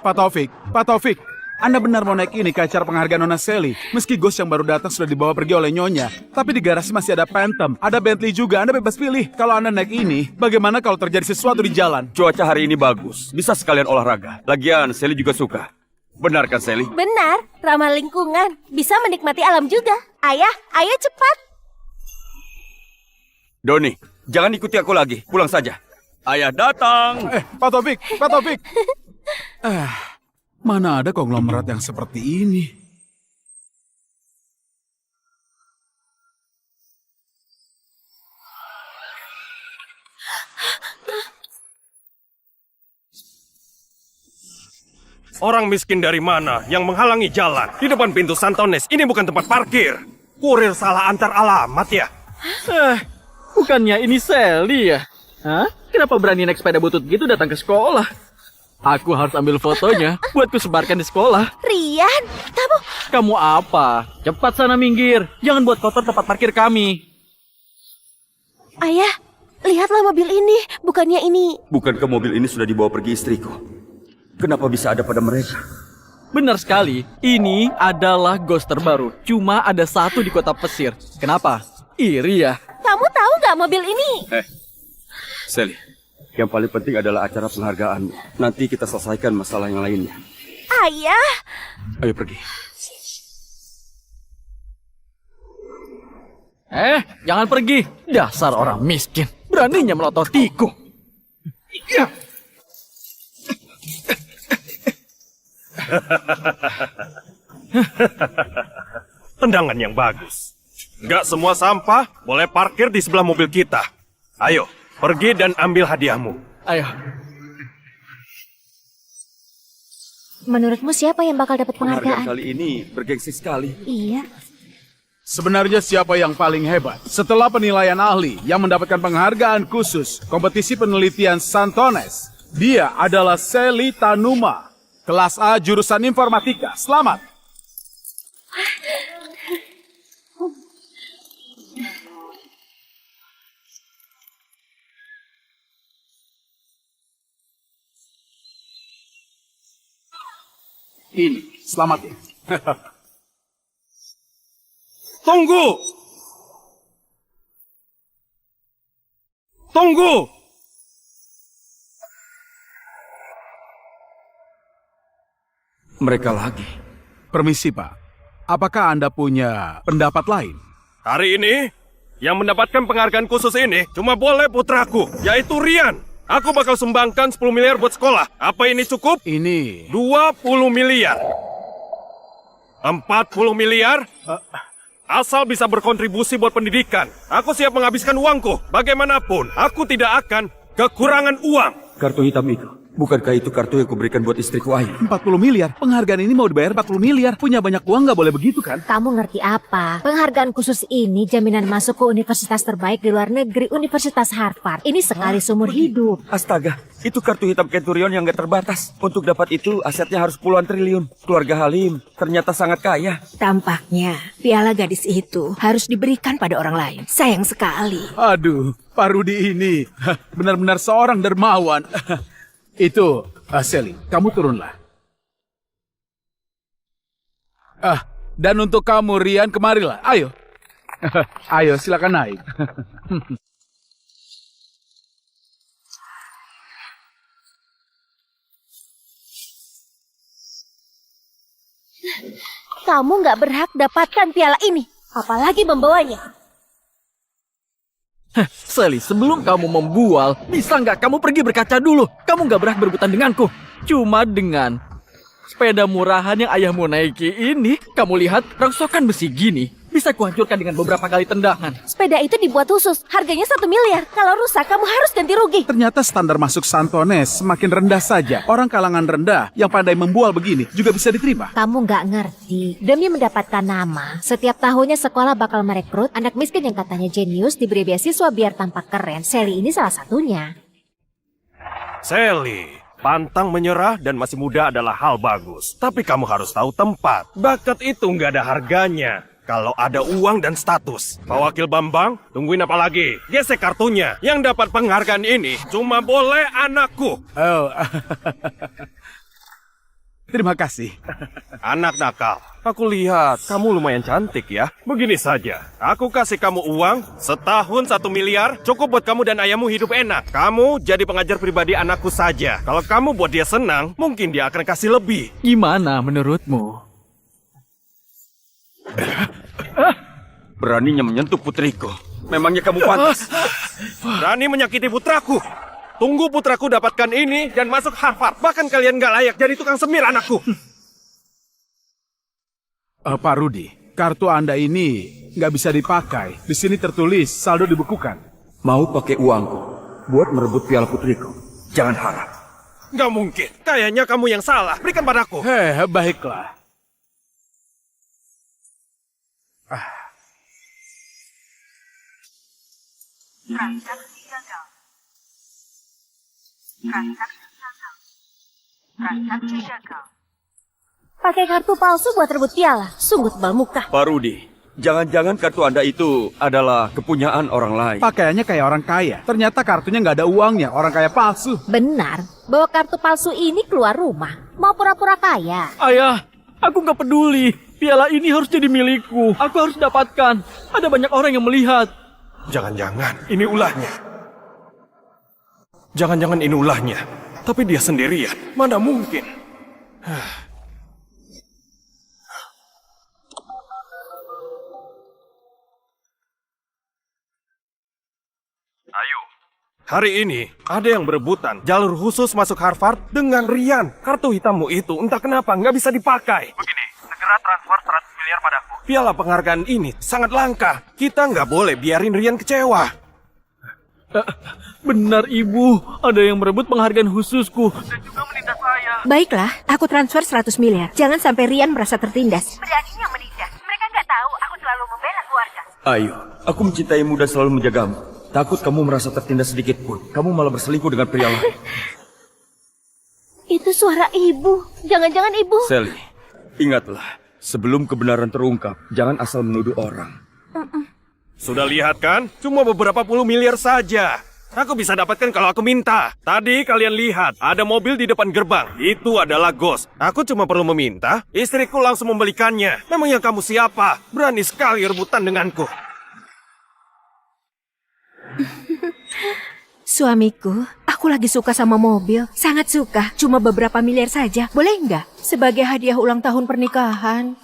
Pak Taufik, Anda benar mau naik ini ke acara penghargaan Nona Sally? Meski Ghost yang baru datang sudah dibawa pergi oleh Nyonya, tapi di garasi masih ada Phantom, ada Bentley juga. Anda bebas pilih. Kalau Anda naik ini, bagaimana kalau terjadi sesuatu di jalan? Cuaca hari ini bagus, bisa sekalian olahraga. Lagian Sally juga suka. Benar kan Sally? Benar, ramah lingkungan. Bisa menikmati alam juga. Ayah, ayo cepat. Doni, jangan ikuti aku lagi. Pulang saja. Ayah datang. Pak Taufik. Mana ada konglomerat yang seperti ini? Orang miskin dari mana yang menghalangi jalan? Di depan pintu Santones, ini bukan tempat parkir. Kurir salah antar alamat ya? Bukannya ini Sally ya? Hah? Kenapa berani naik sepeda butut gitu datang ke sekolah? Aku harus ambil fotonya buat ku sebarkan di sekolah. Rian, Kamu apa? Cepat sana minggir. Jangan buat kotor tempat parkir kami. ayah, lihatlah mobil ini. Bukannya ini... Bukankah mobil ini sudah dibawa pergi istriku? Kenapa bisa ada pada mereka? Benar sekali. Ini adalah Ghost terbaru. Cuma ada satu di kota pesir. Kenapa? Iri ya? Kamu tahu nggak mobil ini? Sally, yang paling penting adalah acara penghargaan. Nanti kita selesaikan masalah yang lainnya. Ayah, Ayo pergi. Jangan pergi. Dasar orang miskin. Beraninya melototiku. Tendangan yang bagus. Nggak semua sampah boleh parkir di sebelah mobil kita. Ayo, pergi dan ambil hadiahmu. Ayo. menurutmu siapa yang bakal dapat Penghargaan penghargaan? kali ini bergengsi sekali. Iya. Sebenarnya siapa yang paling hebat? Setelah penilaian ahli yang mendapatkan penghargaan khusus kompetisi penelitian Santones, dia adalah Sally Tanuma, kelas A jurusan informatika. Selamat. Ini, selamat ya. Tunggu! Tunggu! Mereka lagi. Permisi, Pak. Apakah Anda punya pendapat lain? Hari ini, yang mendapatkan penghargaan khusus ini cuma boleh putraku, yaitu Rian. Aku bakal sumbangkan 10 miliar buat sekolah. Apa ini cukup? Ini... 20 miliar. 40 miliar? Asal bisa berkontribusi buat pendidikan. Aku siap menghabiskan uangku. Bagaimanapun, aku tidak akan kekurangan uang. Kartu hitam itu. Bukankah itu kartu yang kuberikan buat istriku Ayu? 40 miliar. Penghargaan ini mau dibayar 40 miliar. Punya banyak uang nggak boleh begitu kan? Kamu ngerti apa? Penghargaan khusus ini jaminan masuk ke universitas terbaik di luar negeri, Universitas Harvard. Ini sekali seumur hidup. Astaga, itu kartu hitam Centurion yang gak terbatas. Untuk dapat itu, asetnya harus puluhan triliun. Keluarga Halim ternyata sangat kaya. Tampaknya piala gadis itu harus diberikan pada orang lain. Sayang sekali. Aduh, Pak Rudi ini benar-benar seorang dermawan. Itu, Sally, kamu turunlah. Dan untuk kamu, Rian, kemarilah. Ayo. Ayo, silakan naik. Kamu nggak berhak dapatkan piala ini, apalagi membawanya. Sally, sebelum kamu membual, bisa nggak kamu pergi berkaca dulu? Kamu nggak berhak berebutan denganku. Cuma dengan sepeda murahan yang ayahmu naiki ini, kamu lihat rongsokan besi gini. Bisa kuhancurkan dengan beberapa kali tendangan. Sepeda itu dibuat khusus, harganya 1 miliar. Kalau rusak, kamu harus ganti rugi. Ternyata standar masuk Santones semakin rendah saja. Orang kalangan rendah yang pandai membual begini juga bisa diterima. Kamu nggak ngerti. Demi mendapatkan nama, setiap tahunnya sekolah bakal merekrut anak miskin yang katanya jenius diberi beasiswa biar tampak keren. Sally ini salah satunya. Sally, pantang menyerah dan masih muda adalah hal bagus. Tapi kamu harus tahu tempat. Bakat itu nggak ada harganya kalau ada uang dan status. Pak Wakil Bambang, tungguin apa lagi? Gesek kartunya. Yang dapat penghargaan ini cuma boleh anakku. Oh, Terima kasih. Anak nakal, aku lihat kamu lumayan cantik ya. Begini saja, aku kasih kamu uang setahun 1 miliar, cukup buat kamu dan ayahmu hidup enak. Kamu jadi pengajar pribadi anakku saja. Kalau kamu buat dia senang, mungkin dia akan kasih lebih. Gimana menurutmu? Beraninya menyentuh putriku. Memangnya kamu pantas? Berani menyakiti putraku. Tunggu putraku dapatkan ini dan masuk Harvard. Bahkan kalian gak layak jadi tukang semir anakku. Pak Rudi, kartu Anda ini nggak bisa dipakai. Di sini tertulis saldo dibekukan. Mau pakai uangku buat merebut piala putriku? Jangan harap. Gak mungkin. Kayaknya kamu yang salah. Berikan padaku. Baiklah. Pakai kartu palsu buat rebut piala. Sungguh tebal muka. Pak Rudi, jangan-jangan kartu Anda itu adalah kepunyaan orang lain. Pakaiannya kayak orang kaya. Ternyata kartunya nggak ada uangnya. Orang kaya palsu. Benar, bawa kartu palsu ini keluar rumah. Mau pura-pura kaya. Ayah, aku nggak peduli. Piala ini harus jadi milikku. Aku harus dapatkan. Ada banyak orang yang melihat. Jangan-jangan ini ulahnya. Jangan-jangan ini ulahnya. Tapi dia sendirian. Mana mungkin? Ayo. Hari ini ada yang berebutan jalur khusus masuk Harvard dengan Rian. Kartu hitammu itu entah kenapa nggak bisa dipakai. Begini, segera transfer 100 miliar padaku. Piala penghargaan ini sangat langka. Kita nggak boleh biarin Rian kecewa. Benar ibu, ada yang merebut penghargaan khususku dan juga menindas saya. Baiklah, aku transfer 100 miliar. Jangan sampai Rian merasa tertindas. Beraninya menindas. Mereka nggak tahu aku selalu membela keluarga. Ayo, aku mencintaimu dan selalu menjagamu. Takut kamu merasa tertindas sedikit pun. Kamu malah berselingkuh dengan pria lain. Itu suara ibu. Jangan-jangan ibu. Sally, ingatlah. Sebelum kebenaran terungkap, jangan asal menuduh orang. Sudah lihat kan? Cuma beberapa puluh miliar saja. Aku bisa dapatkan kalau aku minta. Tadi kalian lihat, ada mobil di depan gerbang. Itu adalah Ghost. Aku cuma perlu meminta, istriku langsung membelikannya. Memangnya kamu siapa? Berani sekali rebutan denganku. Suamiku, aku lagi suka sama mobil. Sangat suka. Cuma beberapa miliar saja. Boleh nggak? Sebagai hadiah ulang tahun pernikahan.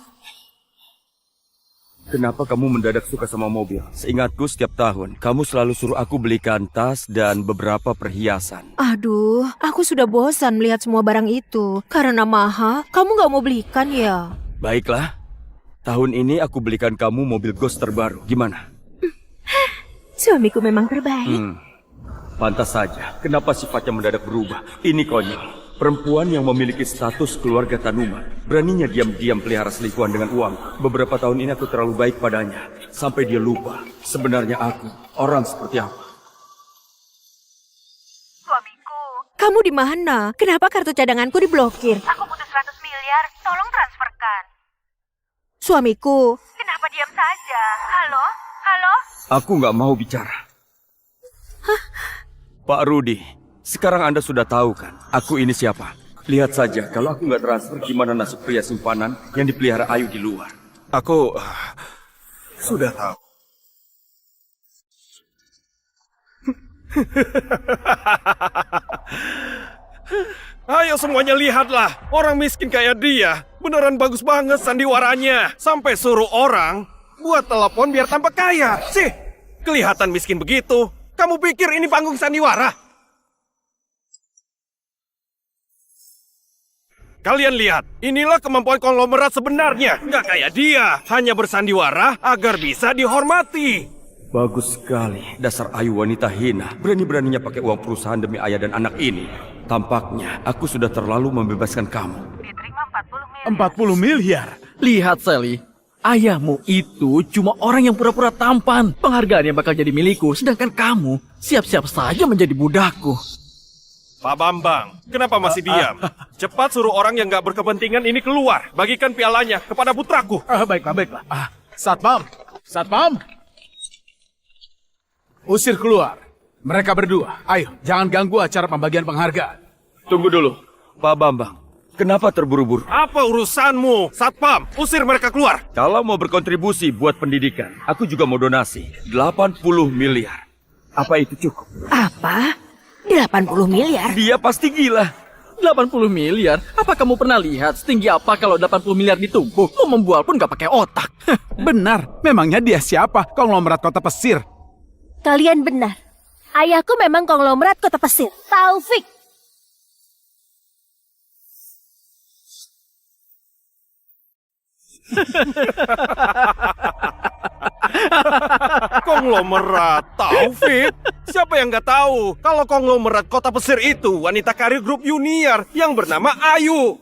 Kenapa kamu mendadak suka sama mobil? Seingatku setiap tahun, kamu selalu suruh aku belikan tas dan beberapa perhiasan. Aduh, aku sudah bosan melihat semua barang itu. Karena mahal, kamu nggak mau belikan ya? Baiklah, tahun ini aku belikan kamu mobil Ghost terbaru. Gimana? Suamiku memang terbaik. Pantas saja. Kenapa sifatnya mendadak berubah? Ini konyol. Perempuan yang memiliki status keluarga Tanuma beraninya diam-diam pelihara selingkuhan dengan uang. Beberapa tahun ini aku terlalu baik padanya sampai dia lupa sebenarnya aku orang seperti apa. Suamiku, kamu di mana? Kenapa kartu cadanganku diblokir? Aku butuh 100 miliar. Tolong transferkan. Suamiku, Kenapa diam saja? Halo? Halo? Aku nggak mau bicara. Pak Rudi, sekarang Anda sudah tahu kan, aku ini siapa? Lihat saja, kalau aku nggak transfer, gimana nasib pria simpanan yang dipelihara Ayu di luar? Aku sudah tahu. Ayo semuanya lihatlah, orang miskin kayak dia. Beneran bagus banget sandiwaranya. Sampai suruh orang buat telepon biar tampak kaya. Sih, kelihatan miskin begitu. Kamu pikir ini panggung sandiwara? Kalian lihat, inilah kemampuan konglomerat sebenarnya. Nggak kayak dia, hanya bersandiwara agar bisa dihormati. Bagus sekali, dasar Ayu wanita hina. Berani-beraninya pakai uang perusahaan demi ayah dan anak ini. Tampaknya aku sudah terlalu membebaskan kamu. Diterima 40 miliar. 40 miliar. Lihat Sally, ayahmu itu cuma orang yang pura-pura tampan. Penghargaannya bakal jadi milikku, sedangkan kamu siap-siap saja menjadi budakku. Pak Bambang, kenapa masih diam? Cepat suruh orang yang nggak berkepentingan ini keluar. Bagikan pialanya kepada putraku. Baiklah. Satpam. Usir keluar. Mereka berdua. Ayo, jangan ganggu acara pembagian penghargaan. Tunggu dulu, Pak Bambang. Kenapa terburu-buru? Apa urusanmu? Satpam, usir mereka keluar. Kalau mau berkontribusi buat pendidikan, aku juga mau donasi 80 miliar. Apa itu cukup? Apa? 80 miliar? Dia pasti gila. 80 miliar? Apa kamu pernah lihat setinggi apa kalau 80 miliar ditumpuk? Mau membual pun gak pakai otak. Benar, memangnya dia siapa? Konglomerat kota pesir. Kalian benar. Ayahku memang konglomerat kota pesir. Taufik. Konglomerat Taufik? Siapa yang nggak tahu kalau konglomerat kota pesir itu wanita karir grup junior yang bernama Ayu.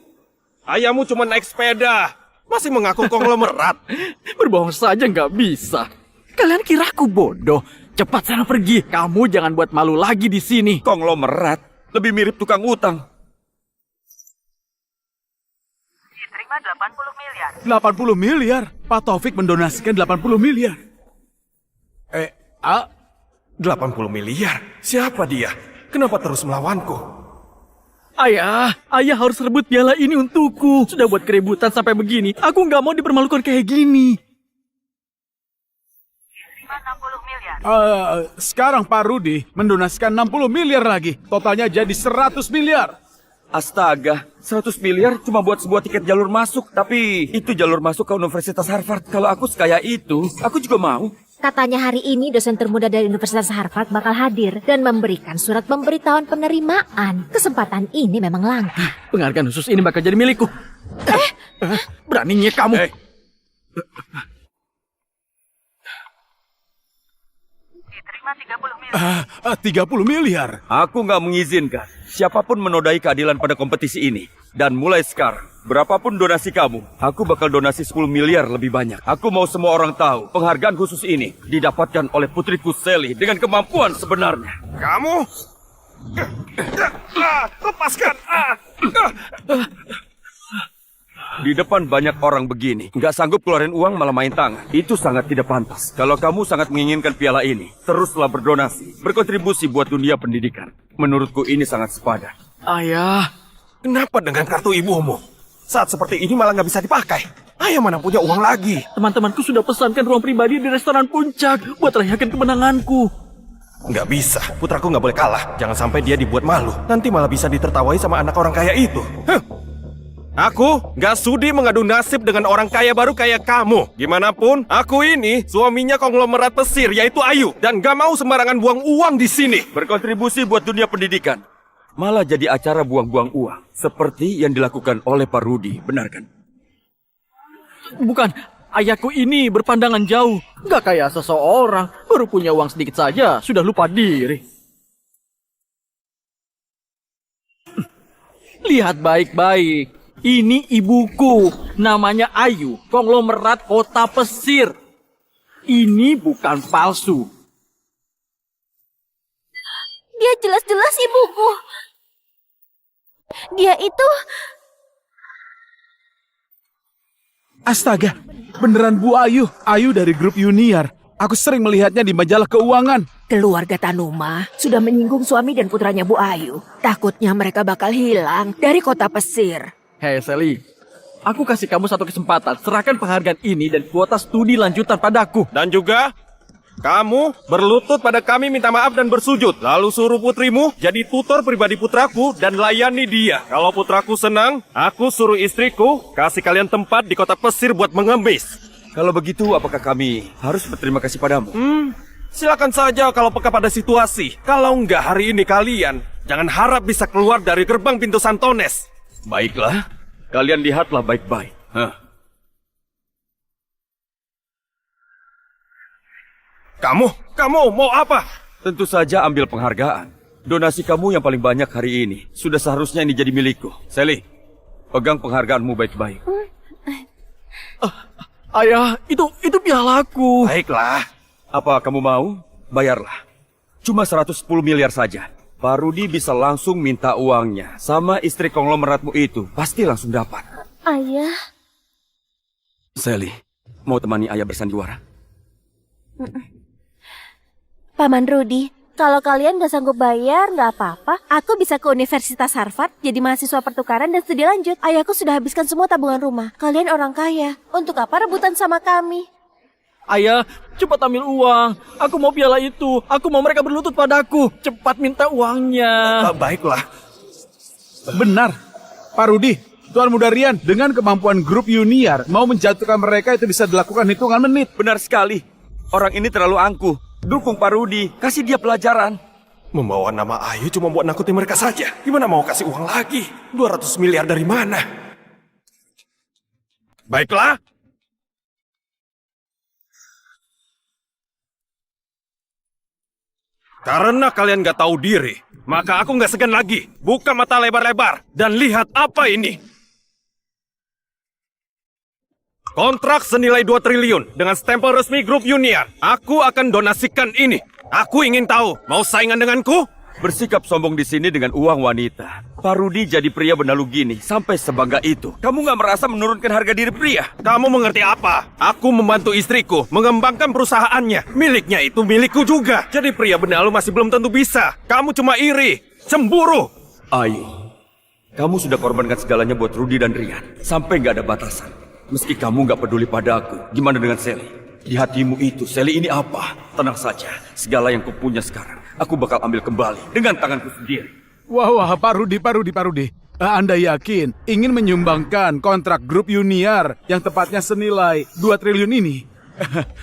Ayahmu cuma naik sepeda, masih mengaku konglomerat. Berbohong saja nggak bisa. Kalian kira aku bodoh? Cepat sana pergi. Kamu jangan buat malu lagi di sini. Konglomerat lebih mirip tukang utang. Diterima 80 miliar. 80 miliar? Pak Taufik mendonasikan 80 miliar. 80 miliar? Siapa dia? Kenapa terus melawanku? Ayah harus rebut piala ini untukku. Sudah buat keributan sampai begini. Aku nggak mau dipermalukan kayak gini. Diterima 60 miliar. Sekarang Pak Rudi mendonasikan 60 miliar lagi. Totalnya jadi 100 miliar. Astaga, 100 miliar cuma buat sebuah tiket jalur masuk. Tapi itu jalur masuk ke Universitas Harvard. Kalau aku sekaya itu, aku juga mau. Katanya hari ini dosen termuda dari Universitas Harvard bakal hadir dan memberikan surat pemberitahuan penerimaan. Kesempatan ini memang langka. Penghargaan khusus ini bakal jadi milikku. Beraninya kamu. Diterima 30 miliar. 30 miliar. Aku nggak mengizinkan siapapun menodai keadilan pada kompetisi ini. Dan mulai sekarang, berapapun donasi kamu, aku bakal donasi 10 miliar lebih banyak. Aku mau semua orang tahu, penghargaan khusus ini didapatkan oleh putriku Sally dengan kemampuan sebenarnya. Kamu? Lepaskan! Di depan banyak orang begini, nggak sanggup keluarin uang malah main tangan. Itu sangat tidak pantas. Kalau kamu sangat menginginkan piala ini, teruslah berdonasi, berkontribusi buat dunia pendidikan. Menurutku ini sangat sepadan. Ayah, Kenapa dengan kartu ibumu? Saat seperti ini malah nggak bisa dipakai. Ayah mana punya uang lagi? teman-temanku sudah pesankan ruang pribadi di restoran Puncak buat rayakan kemenanganku. Nggak bisa, putraku nggak boleh kalah. Jangan sampai dia dibuat malu. Nanti malah bisa ditertawai sama anak orang kaya itu. Aku nggak sudi mengadu nasib dengan orang kaya baru kayak kamu. Gimana pun, aku ini suaminya konglomerat pesir, yaitu Ayu. Dan nggak mau sembarangan buang uang di sini. Berkontribusi buat dunia pendidikan. Malah jadi acara buang-buang uang. Seperti yang dilakukan oleh Pak Rudi, benar kan? Bukan, ayahku ini berpandangan jauh. Gak kayak seseorang, baru punya uang sedikit saja, sudah lupa diri. Lihat baik-baik. Ini ibuku, namanya Ayu, konglomerat kota pesir. Ini bukan palsu. Dia jelas-jelas ibuku. Dia itu... Astaga, beneran Bu Ayu. Ayu dari grup junior. Aku sering melihatnya di majalah keuangan. Keluarga Tanuma sudah menyinggung suami dan putranya Bu Ayu. Takutnya mereka bakal hilang dari kota pesir. Hei Sally, aku kasih kamu satu kesempatan. Serahkan penghargaan ini dan kuota studi lanjutan padaku. Dan juga, kamu berlutut pada kami minta maaf dan bersujud. Lalu suruh putrimu jadi tutor pribadi putraku dan layani dia. Kalau putraku senang, aku suruh istriku kasih kalian tempat di kota pesir buat mengemis. Kalau begitu, apakah kami harus berterima kasih padamu? Silakan saja kalau peka pada situasi. Kalau enggak hari ini kalian, jangan harap bisa keluar dari gerbang pintu Santones. Baiklah, kalian lihatlah baik-baik. Kamu mau apa? Tentu saja ambil penghargaan. Donasi kamu yang paling banyak hari ini. Sudah seharusnya ini jadi milikku. Sally, pegang penghargaanmu baik-baik. Ayah, itu pialaku. Baiklah. Apa kamu mau? Bayarlah. Cuma 110 miliar saja. Pak Rudi bisa langsung minta uangnya. Sama istri konglomeratmu itu. Pasti langsung dapat. Ayah... Sally, mau temani ayah bersandiwara? Paman Rudi, Kalau kalian gak sanggup bayar, gak apa-apa. Aku bisa ke Universitas Harvard, jadi mahasiswa pertukaran dan studi lanjut. Ayahku sudah habiskan semua tabungan rumah. Kalian orang kaya. Untuk apa rebutan sama kami? Ayah, cepat ambil uang. Aku mau piala itu. Aku mau mereka berlutut padaku. Cepat minta uangnya. Baiklah. Benar, Pak Rudi. Tuan Muda Rian, dengan kemampuan grup Junior, mau menjatuhkan mereka itu bisa dilakukan hitungan menit. Benar sekali. Orang ini terlalu angkuh. Dukung Pak Rudi, kasih dia pelajaran. Membawa nama Ayu cuma buat nakutin mereka saja. Gimana mau kasih uang lagi? 200 miliar dari mana? Baiklah. Karena kalian gak tahu diri, maka aku gak segan lagi. Buka mata lebar-lebar dan lihat apa ini. Kontrak senilai 2 triliun dengan stempel resmi grup Junior. Aku akan donasikan ini. Aku ingin tahu, mau saingan denganku? Bersikap sombong di sini dengan uang wanita. Pak Rudi jadi pria benalu gini, sampai sebangga itu. Kamu nggak merasa menurunkan harga diri pria? Kamu mengerti apa? Aku membantu istriku mengembangkan perusahaannya. Miliknya itu milikku juga. Jadi pria benalu masih belum tentu bisa. Kamu cuma iri, cemburu. Ayu, kamu sudah korbankan segalanya buat Rudi dan Rian. Sampai nggak ada batasan. Meski kamu nggak peduli pada aku, gimana dengan Sally? Di hatimu itu, Sally ini apa? Tenang saja, segala yang kupunya sekarang, aku bakal ambil kembali dengan tanganku sendiri. Wah, Pak Rudi. Anda yakin ingin menyumbangkan kontrak grup Junior yang tepatnya senilai 2 triliun ini?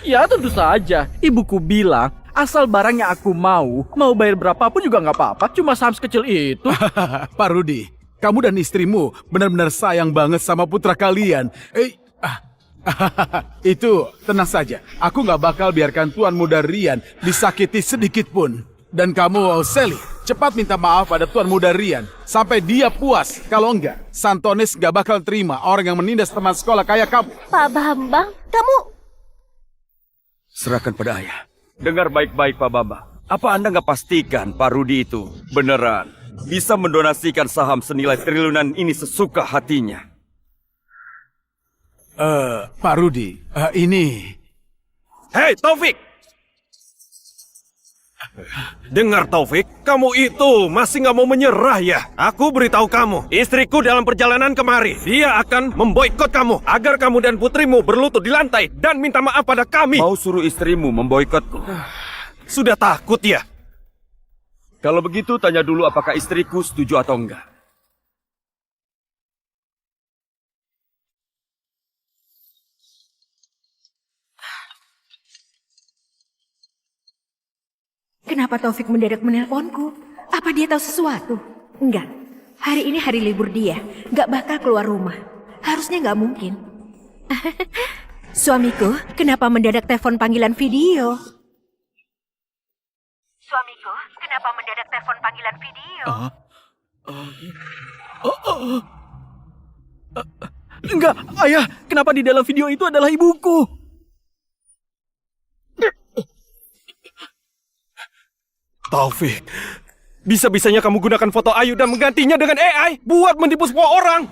Ya tentu saja. Ibuku bilang, asal barang yang aku mau bayar berapapun juga nggak apa-apa. Cuma saham sekecil itu. Pak Rudi, kamu dan istrimu benar-benar sayang banget sama putra kalian. Itu, tenang saja. Aku nggak bakal biarkan Tuan Muda Rian disakiti sedikit pun. Dan kamu, Sally, cepat minta maaf pada Tuan Muda Rian sampai dia puas. Kalau enggak, Santones nggak bakal terima orang yang menindas teman sekolah kayak kamu. Pak Bambang, kamu... Serahkan pada ayah. Dengar baik-baik Pak Bambang. Apa Anda nggak pastikan Pak Rudi itu beneran bisa mendonasikan saham senilai triliunan ini sesuka hatinya? Pak Rudi, ini... Hei Taufik! Dengar Taufik, kamu itu masih nggak mau menyerah ya? Aku beritahu kamu, istriku dalam perjalanan kemari, dia akan memboikot kamu agar kamu dan putrimu berlutut di lantai dan minta maaf pada kami. Mau suruh istrimu memboikotku? Sudah takut ya? Kalau begitu tanya dulu apakah istriku setuju atau enggak. Kenapa Taufik mendadak menelponku? Apa dia tahu sesuatu? Enggak. Hari ini hari libur dia. Enggak bakal keluar rumah. Harusnya enggak mungkin. Suamiku, kenapa mendadak telepon panggilan video? Suamiku, kenapa mendadak telepon panggilan video? Enggak, ayah. Kenapa di dalam video itu adalah ibuku? Taufik, bisa-bisanya kamu gunakan foto Ayu dan menggantinya dengan AI buat menipu semua orang.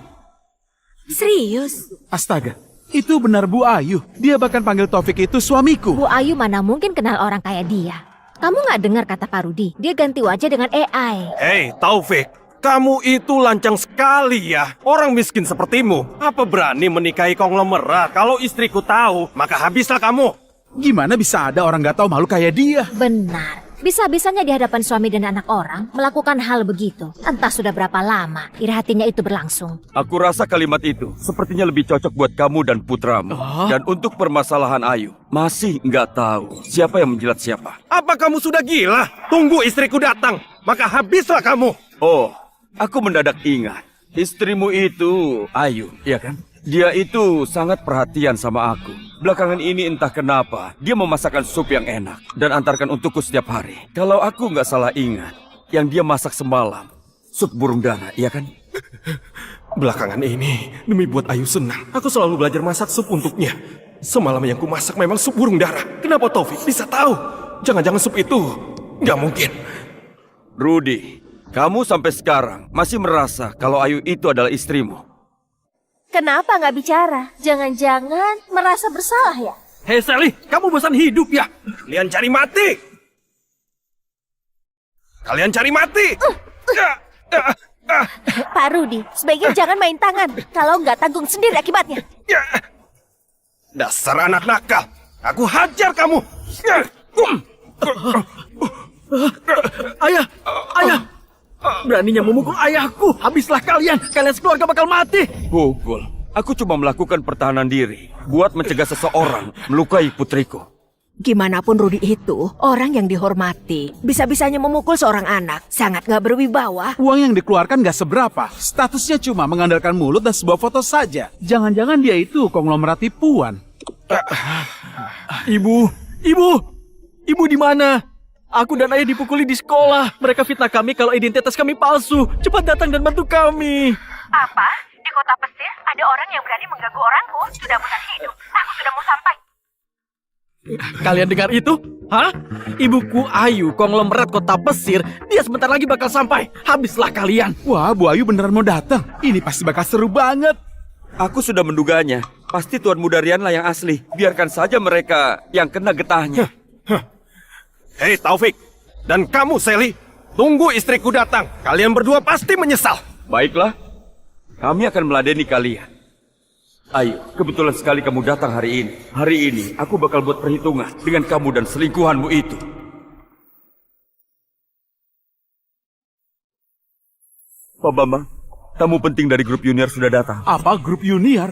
Serius? Astaga, itu benar Bu Ayu. Dia bahkan panggil Taufik itu suamiku. Bu Ayu mana mungkin kenal orang kayak dia. Kamu nggak dengar kata Pak Rudi? Dia ganti wajah dengan AI. Hei Taufik, kamu itu lancang sekali ya. Orang miskin sepertimu, apa berani menikahi konglomerat? Kalau istriku tahu, maka habislah kamu. Gimana bisa ada orang nggak tahu malu kayak dia? Benar. Bisa-bisanya di hadapan suami dan anak orang melakukan hal begitu. Entah sudah berapa lama iri hatinya itu berlangsung. Aku rasa kalimat itu sepertinya lebih cocok buat kamu dan putramu. Dan untuk permasalahan Ayu, masih nggak tahu siapa yang menjilat siapa. Apa kamu sudah gila? Tunggu istriku datang, maka habislah kamu. Oh, aku mendadak ingat. Istrimu itu Ayu, iya kan? Dia itu sangat perhatian sama aku. Belakangan ini entah kenapa, dia memasakkan sup yang enak dan antarkan untukku setiap hari. Kalau aku nggak salah ingat, yang dia masak semalam, sup burung dara, iya kan? Belakangan ini, demi buat Ayu senang, aku selalu belajar masak sup untuknya. Semalam yang ku masak memang sup burung dara. Kenapa Taufik bisa tahu? Jangan-jangan sup itu nggak mungkin. Rudi, kamu sampai sekarang masih merasa kalau Ayu itu adalah istrimu. Kenapa nggak bicara? Jangan-jangan merasa bersalah ya? Hei Sally, kamu bosan hidup ya? Kalian cari mati. Kalian cari mati. Pak Rudi, sebaiknya jangan main tangan. Kalau nggak tanggung sendiri akibatnya. Dasar anak nakal. Aku hajar kamu. Ayah! Ayah! Beraninya memukul ayahku. Habislah kalian. Kalian sekeluarga bakal mati. Pukul. Aku cuma melakukan pertahanan diri buat mencegah seseorang melukai putriku. Gimana pun Rudi itu orang yang dihormati. Bisa-bisanya memukul seorang anak. Sangat gak berwibawa. Uang yang dikeluarkan gak seberapa. Statusnya cuma mengandalkan mulut dan sebuah foto saja. Jangan-jangan dia itu konglomerat tipuan. Ibu! Ibu! Ibu di mana? Aku dan ayah dipukuli di sekolah. Mereka fitnah kami kalau identitas kami palsu. Cepat datang dan bantu kami. Apa? Di kota pesir ada orang yang berani mengganggu orangku. Sudah bosan hidup. Aku sudah mau sampai. Kalian dengar itu? Hah? Ibuku Ayu, konglomerat kota pesir. Dia sebentar lagi bakal sampai. Habislah kalian. Wah, Bu Ayu beneran mau datang. Ini pasti bakal seru banget. Aku sudah menduganya. Pasti Tuan Muda Rianlah yang asli. Biarkan saja mereka yang kena getahnya. Hei Taufik, dan kamu Sally, tunggu istriku datang. Kalian berdua pasti menyesal. Baiklah, kami akan meladeni kalian. Ayo, kebetulan sekali kamu datang hari ini. Hari ini, aku bakal buat perhitungan dengan kamu dan selingkuhanmu itu. Pak Bambang, tamu penting dari grup junior sudah datang. Apa grup junior?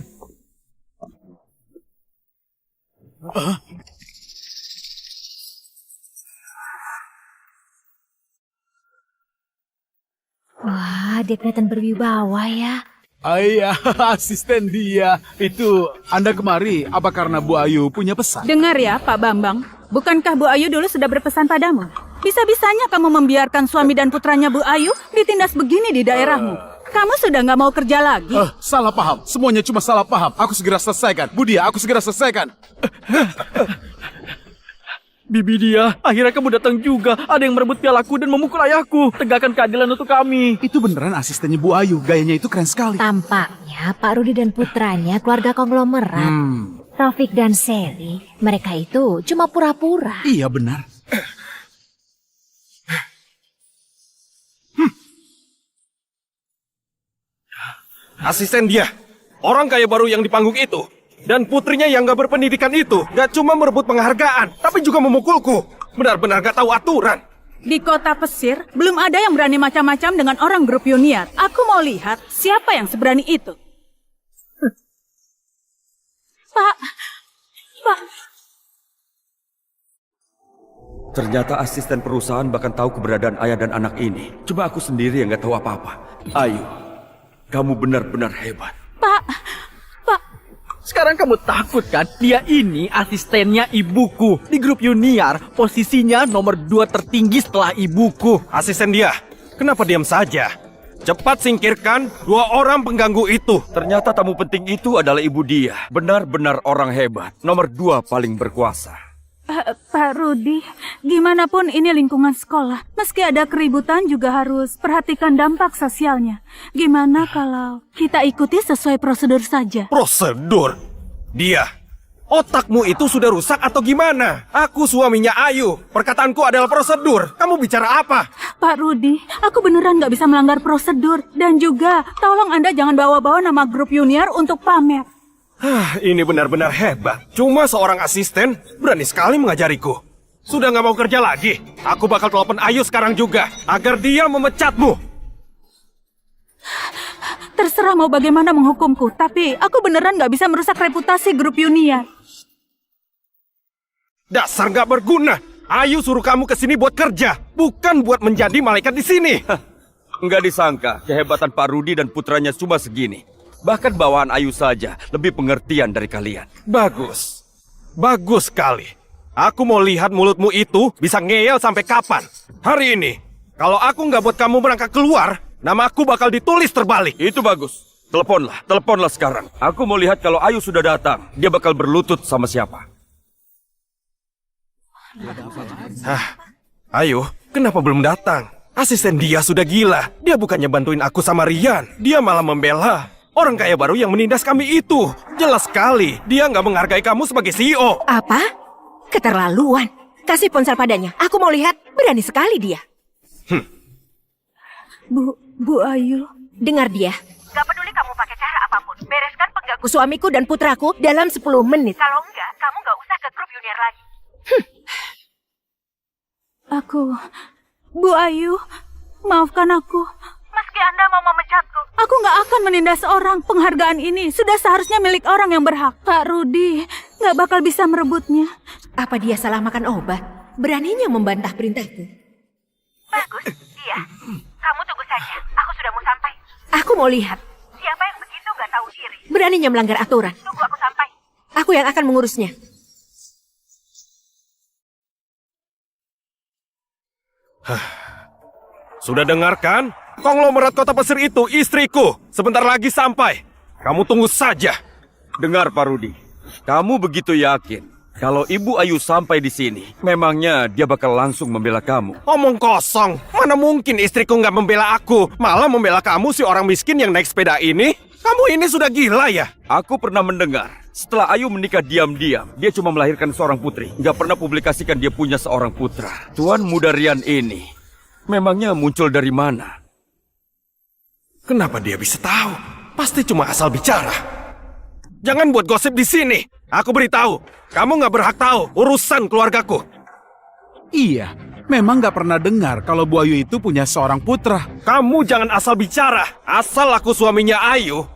Wah, dia kelihatan berwibawa ya. Ayah, asisten dia. Itu, Anda kemari, apa karena Bu Ayu punya pesan? Dengar ya, Pak Bambang. Bukankah Bu Ayu dulu sudah berpesan padamu? Bisa-bisanya kamu membiarkan suami dan putranya Bu Ayu ditindas begini di daerahmu. Kamu sudah nggak mau kerja lagi? Salah paham. Semuanya cuma salah paham. Aku segera selesaikan. Budia, aku segera selesaikan. Bibi dia, akhirnya kamu datang juga. Ada yang merebut pialaku dan memukul ayahku. Tegakkan keadilan untuk kami. Itu beneran asistennya Bu Ayu. Gayanya itu keren sekali. Tampaknya Pak Rudi dan putranya keluarga konglomerat. Taufik dan Sally, mereka itu cuma pura-pura. Iya benar. Asisten dia, orang kaya baru yang di panggung itu. Dan putrinya yang gak berpendidikan itu gak cuma merebut penghargaan, tapi juga memukulku. Benar-benar gak tahu aturan. Di kota pesir, belum ada yang berani macam-macam dengan orang grup junior. Aku mau lihat siapa yang seberani itu. Pak. Ternyata asisten perusahaan bahkan tahu keberadaan ayah dan anak ini. Cuma aku sendiri yang gak tahu apa-apa. Ayo, kamu benar-benar hebat. Pak. Sekarang kamu takut kan? Dia ini asistennya ibuku. Di grup junior, posisinya nomor 2 tertinggi setelah ibuku. Asisten dia, kenapa diam saja? Cepat singkirkan 2 orang pengganggu itu. Ternyata tamu penting itu adalah ibu dia. Benar-benar orang hebat. Nomor 2 paling berkuasa. Pak Rudi, gimana pun ini lingkungan sekolah. Meski ada keributan juga harus perhatikan dampak sosialnya. Gimana kalau kita ikuti sesuai prosedur saja? Prosedur? Dia, otakmu itu sudah rusak atau gimana? Aku suaminya Ayu. Perkataanku adalah prosedur. Kamu bicara apa? Pak Rudi, aku beneran gak bisa melanggar prosedur. Dan juga, tolong Anda jangan bawa-bawa nama grup junior untuk pamer. Ini benar-benar hebat. Cuma seorang asisten berani sekali mengajariku. Sudah gak mau kerja lagi? Aku bakal telepon Ayu sekarang juga, agar dia memecatmu. Terserah mau bagaimana menghukumku, tapi aku beneran gak bisa merusak reputasi grup junior. Dasar gak berguna. Ayu suruh kamu kesini buat kerja, bukan buat menjadi malaikat di sini. Enggak disangka, kehebatan Pak Rudi dan putranya cuma segini. Bahkan bawaan Ayu saja lebih pengertian dari kalian. Bagus. Bagus sekali. Aku mau lihat mulutmu itu bisa ngeyel sampai kapan. Hari ini, kalau aku nggak buat kamu berangkat keluar, nama aku bakal ditulis terbalik. Itu bagus. Teleponlah sekarang. Aku mau lihat kalau Ayu sudah datang, dia bakal berlutut sama siapa. Ayu, kenapa belum datang? Asisten dia sudah gila. Dia bukannya bantuin aku sama Rian, dia malah membela orang kaya baru yang menindas kami itu. Jelas sekali, dia nggak menghargai kamu sebagai CEO. Apa? Keterlaluan. Kasih ponsel padanya. Aku mau lihat. Berani sekali dia. Bu Ayu. Dengar dia. Gak peduli kamu pakai cara apapun, bereskan pengganggu. Suamiku dan putraku dalam 10 menit. Kalau enggak, kamu gak usah ke grup junior lagi. Bu Ayu, maafkan aku. Meski Anda mau memecatku, Aku nggak akan menindas orang. Penghargaan ini sudah seharusnya milik orang yang berhak. Pak Rudi nggak bakal bisa merebutnya. Apa dia salah makan obat? Beraninya membantah perintahku. bagus. Iya, kamu tunggu saja. Aku sudah mau sampai. Aku mau lihat. Siapa yang begitu gak tahu diri? Beraninya melanggar aturan. Tunggu aku sampai. Aku yang akan mengurusnya. Sudah dengarkan? Konglomerat kota pesir itu istriku. Sebentar lagi sampai. Kamu tunggu saja. Dengar Pak Rudi, kamu begitu yakin kalau Ibu Ayu sampai di sini, memangnya dia bakal langsung membela kamu? Omong kosong. Mana mungkin istriku nggak membela aku. Malah membela kamu si orang miskin yang naik sepeda ini. Kamu ini sudah gila ya? Aku pernah mendengar, setelah Ayu menikah diam-diam, dia cuma melahirkan seorang putri. Nggak pernah publikasikan dia punya seorang putra. Tuan muda Rian ini, memangnya muncul dari mana? Kenapa dia bisa tahu? Pasti cuma asal bicara. Jangan buat gosip di sini. Aku beritahu, kamu nggak berhak tahu urusan keluargaku. Iya, memang nggak pernah dengar kalau Bu Ayu itu punya seorang putra. Kamu jangan asal bicara. Asal aku suaminya Ayu,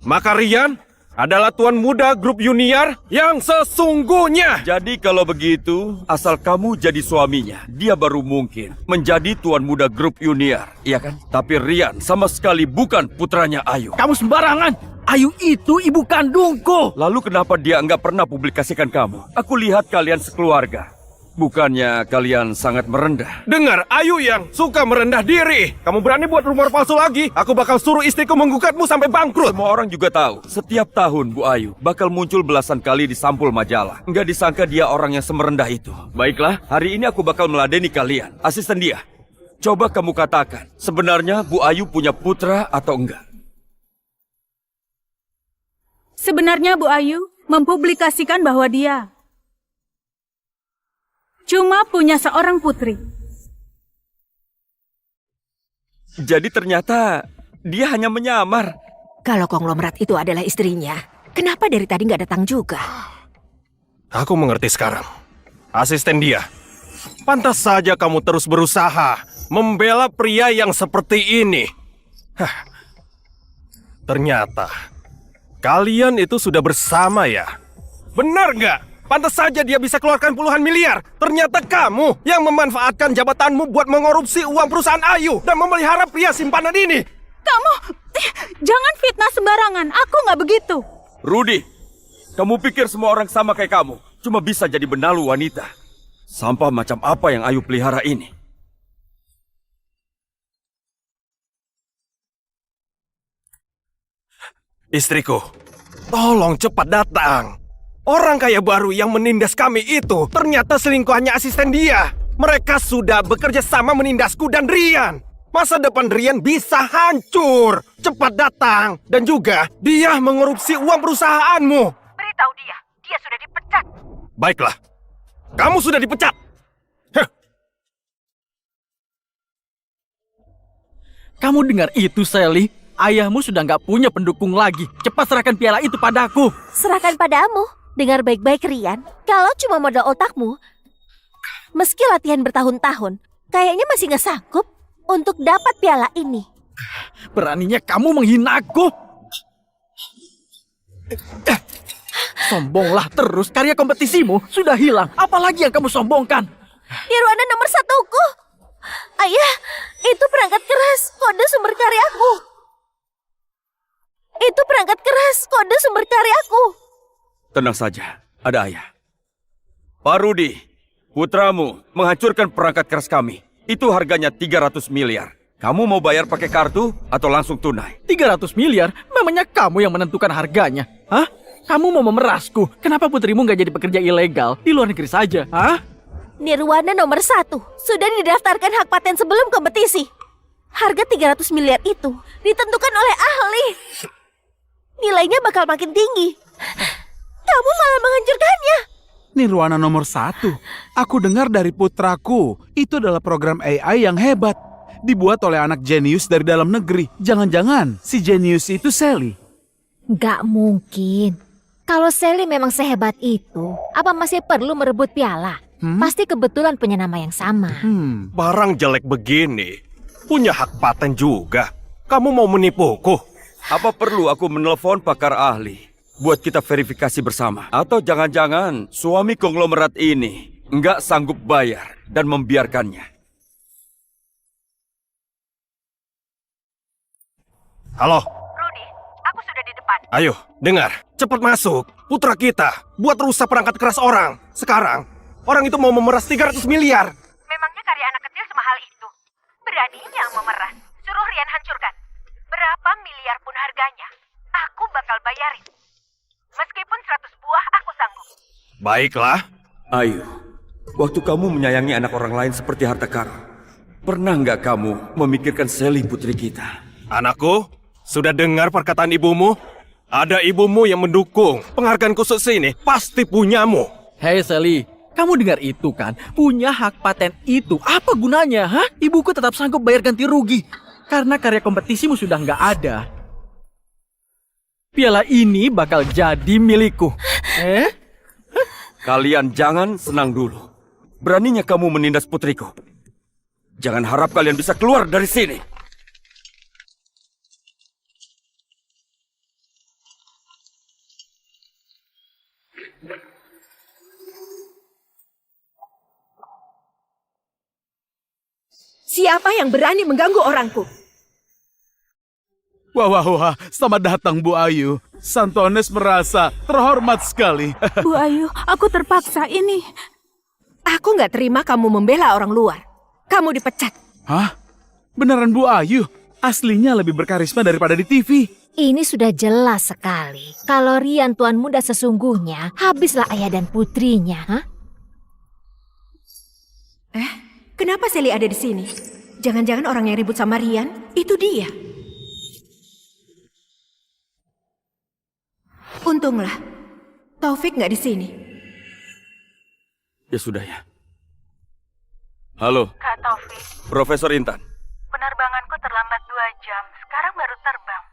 maka Rian adalah tuan muda grup junior yang sesungguhnya. Jadi kalau begitu, asal kamu jadi suaminya, dia baru mungkin menjadi tuan muda grup junior, iya kan? Tapi Rian sama sekali bukan putranya Ayu. Kamu sembarangan. Ayu itu ibu kandungku. Lalu kenapa dia nggak pernah publikasikan kamu? Aku lihat kalian sekeluarga. Bukannya kalian sangat merendah? Dengar, Ayu yang suka merendah diri. Kamu berani buat rumor palsu lagi? Aku bakal suruh istriku menggugatmu sampai bangkrut. Semua orang juga tahu, setiap tahun Bu Ayu bakal muncul belasan kali di sampul majalah. Nggak disangka dia orang yang semerendah itu. Baiklah, hari ini aku bakal meladeni kalian. Asisten dia, coba kamu katakan, sebenarnya Bu Ayu punya putra atau enggak? Sebenarnya Bu Ayu mempublikasikan bahwa dia cuma punya seorang putri. Jadi ternyata dia hanya menyamar. Kalau konglomerat itu adalah istrinya, kenapa dari tadi nggak datang juga? Aku mengerti sekarang. Asisten dia. Pantas saja kamu terus berusaha membela pria yang seperti ini. Ternyata kalian itu sudah bersama ya? Benar nggak? Pantas saja dia bisa keluarkan puluhan miliar. Ternyata kamu yang memanfaatkan jabatanmu buat mengorupsi uang perusahaan Ayu dan memelihara pria simpanan ini. Kamu jangan fitnah sembarangan. Aku nggak begitu. Rudi, kamu pikir semua orang sama kayak kamu? Cuma bisa jadi benalu wanita. Sampah macam apa yang Ayu pelihara ini? Istriku, tolong cepat datang. Orang kaya baru yang menindas kami itu ternyata selingkuhannya asisten dia. Mereka sudah bekerja sama menindasku dan Rian. Masa depan Rian bisa hancur. Cepat datang. Dan juga dia mengorupsi uang perusahaanmu. Beritahu dia, dia sudah dipecat. Baiklah, kamu sudah dipecat. Kamu dengar itu, Sally? Ayahmu sudah nggak punya pendukung lagi. Cepat serahkan piala itu padaku. Serahkan padamu. Dengar baik-baik Rian, kalau cuma modal otakmu, meski latihan bertahun-tahun, kayaknya masih nggak sanggup untuk dapat piala ini. Beraninya kamu menghina aku. Sombonglah terus, karya kompetisimu sudah hilang. Apalagi yang kamu sombongkan? Nirwana nomor 1-ku. Ayah, itu perangkat keras kode sumber karyaku. Itu perangkat keras kode sumber karyaku. Tenang saja, ada ayah. Pak Rudi, putramu menghancurkan perangkat keras kami. Itu harganya 300 miliar. Kamu mau bayar pakai kartu atau langsung tunai? 300 miliar? Memangnya kamu yang menentukan harganya? Hah? Kamu mau memerasku? Kenapa putrimu nggak jadi pekerja ilegal di luar negeri saja? Hah? Nirwana nomor 1 sudah didaftarkan hak paten sebelum kompetisi. Harga 300 miliar itu ditentukan oleh ahli. Nilainya bakal makin tinggi. Kamu malah menghancurkannya. Nirwana nomor 1. Aku dengar dari putraku, itu adalah program AI yang hebat. Dibuat oleh anak jenius dari dalam negeri. Jangan-jangan si jenius itu Sally. Gak mungkin. Kalau Sally memang sehebat itu, apa masih perlu merebut piala? Pasti kebetulan punya nama yang sama. Barang jelek begini, punya hak paten juga. Kamu mau menipuku? Apa perlu aku menelpon pakar ahli buat kita verifikasi bersama? Atau jangan-jangan suami konglomerat ini nggak sanggup bayar dan membiarkannya? Halo, Rudy, aku sudah di depan. ayo, dengar. Cepat masuk. Putra kita buat rusak perangkat keras orang. Sekarang, orang itu mau memeras 300 miliar. Memangnya karya anak kecil semahal itu? Beraninya memeras. Suruh Rian hancurkan. Berapa miliar pun harganya, aku bakal bayarin. Meskipun 100 buah, aku sanggup. Baiklah. Ayu, waktu kamu menyayangi anak orang lain seperti harta karun, pernah nggak kamu memikirkan Sally putri kita? Anakku, sudah dengar perkataan ibumu? Ada ibumu yang mendukung. Penghargaan khusus ini pasti punyamu. Hei Sally, kamu dengar itu kan? Punya hak paten itu apa gunanya? Hah? Ibuku tetap sanggup bayar ganti rugi karena karya kompetisimu sudah nggak ada. Piala ini bakal jadi milikku. Kalian jangan senang dulu. Beraninya kamu menindas putriku. Jangan harap kalian bisa keluar dari sini. Siapa yang berani mengganggu orangku? Wah, selamat datang Bu Ayu. Santones merasa terhormat sekali. Bu Ayu, aku terpaksa ini. Aku nggak terima kamu membela orang luar. Kamu dipecat. Hah? Beneran Bu Ayu? Aslinya lebih berkarisma daripada di TV. Ini sudah jelas sekali. Kalau Rian tuan muda sesungguhnya, habislah ayah dan putrinya. Hah? Kenapa Sally ada di sini? Jangan-jangan orang yang ribut sama Rian, itu dia. Untunglah, Taufik nggak di sini. Ya sudah ya. Halo, Kak Taufik, Profesor Intan. penerbanganku terlambat 2 jam. Sekarang baru terbang.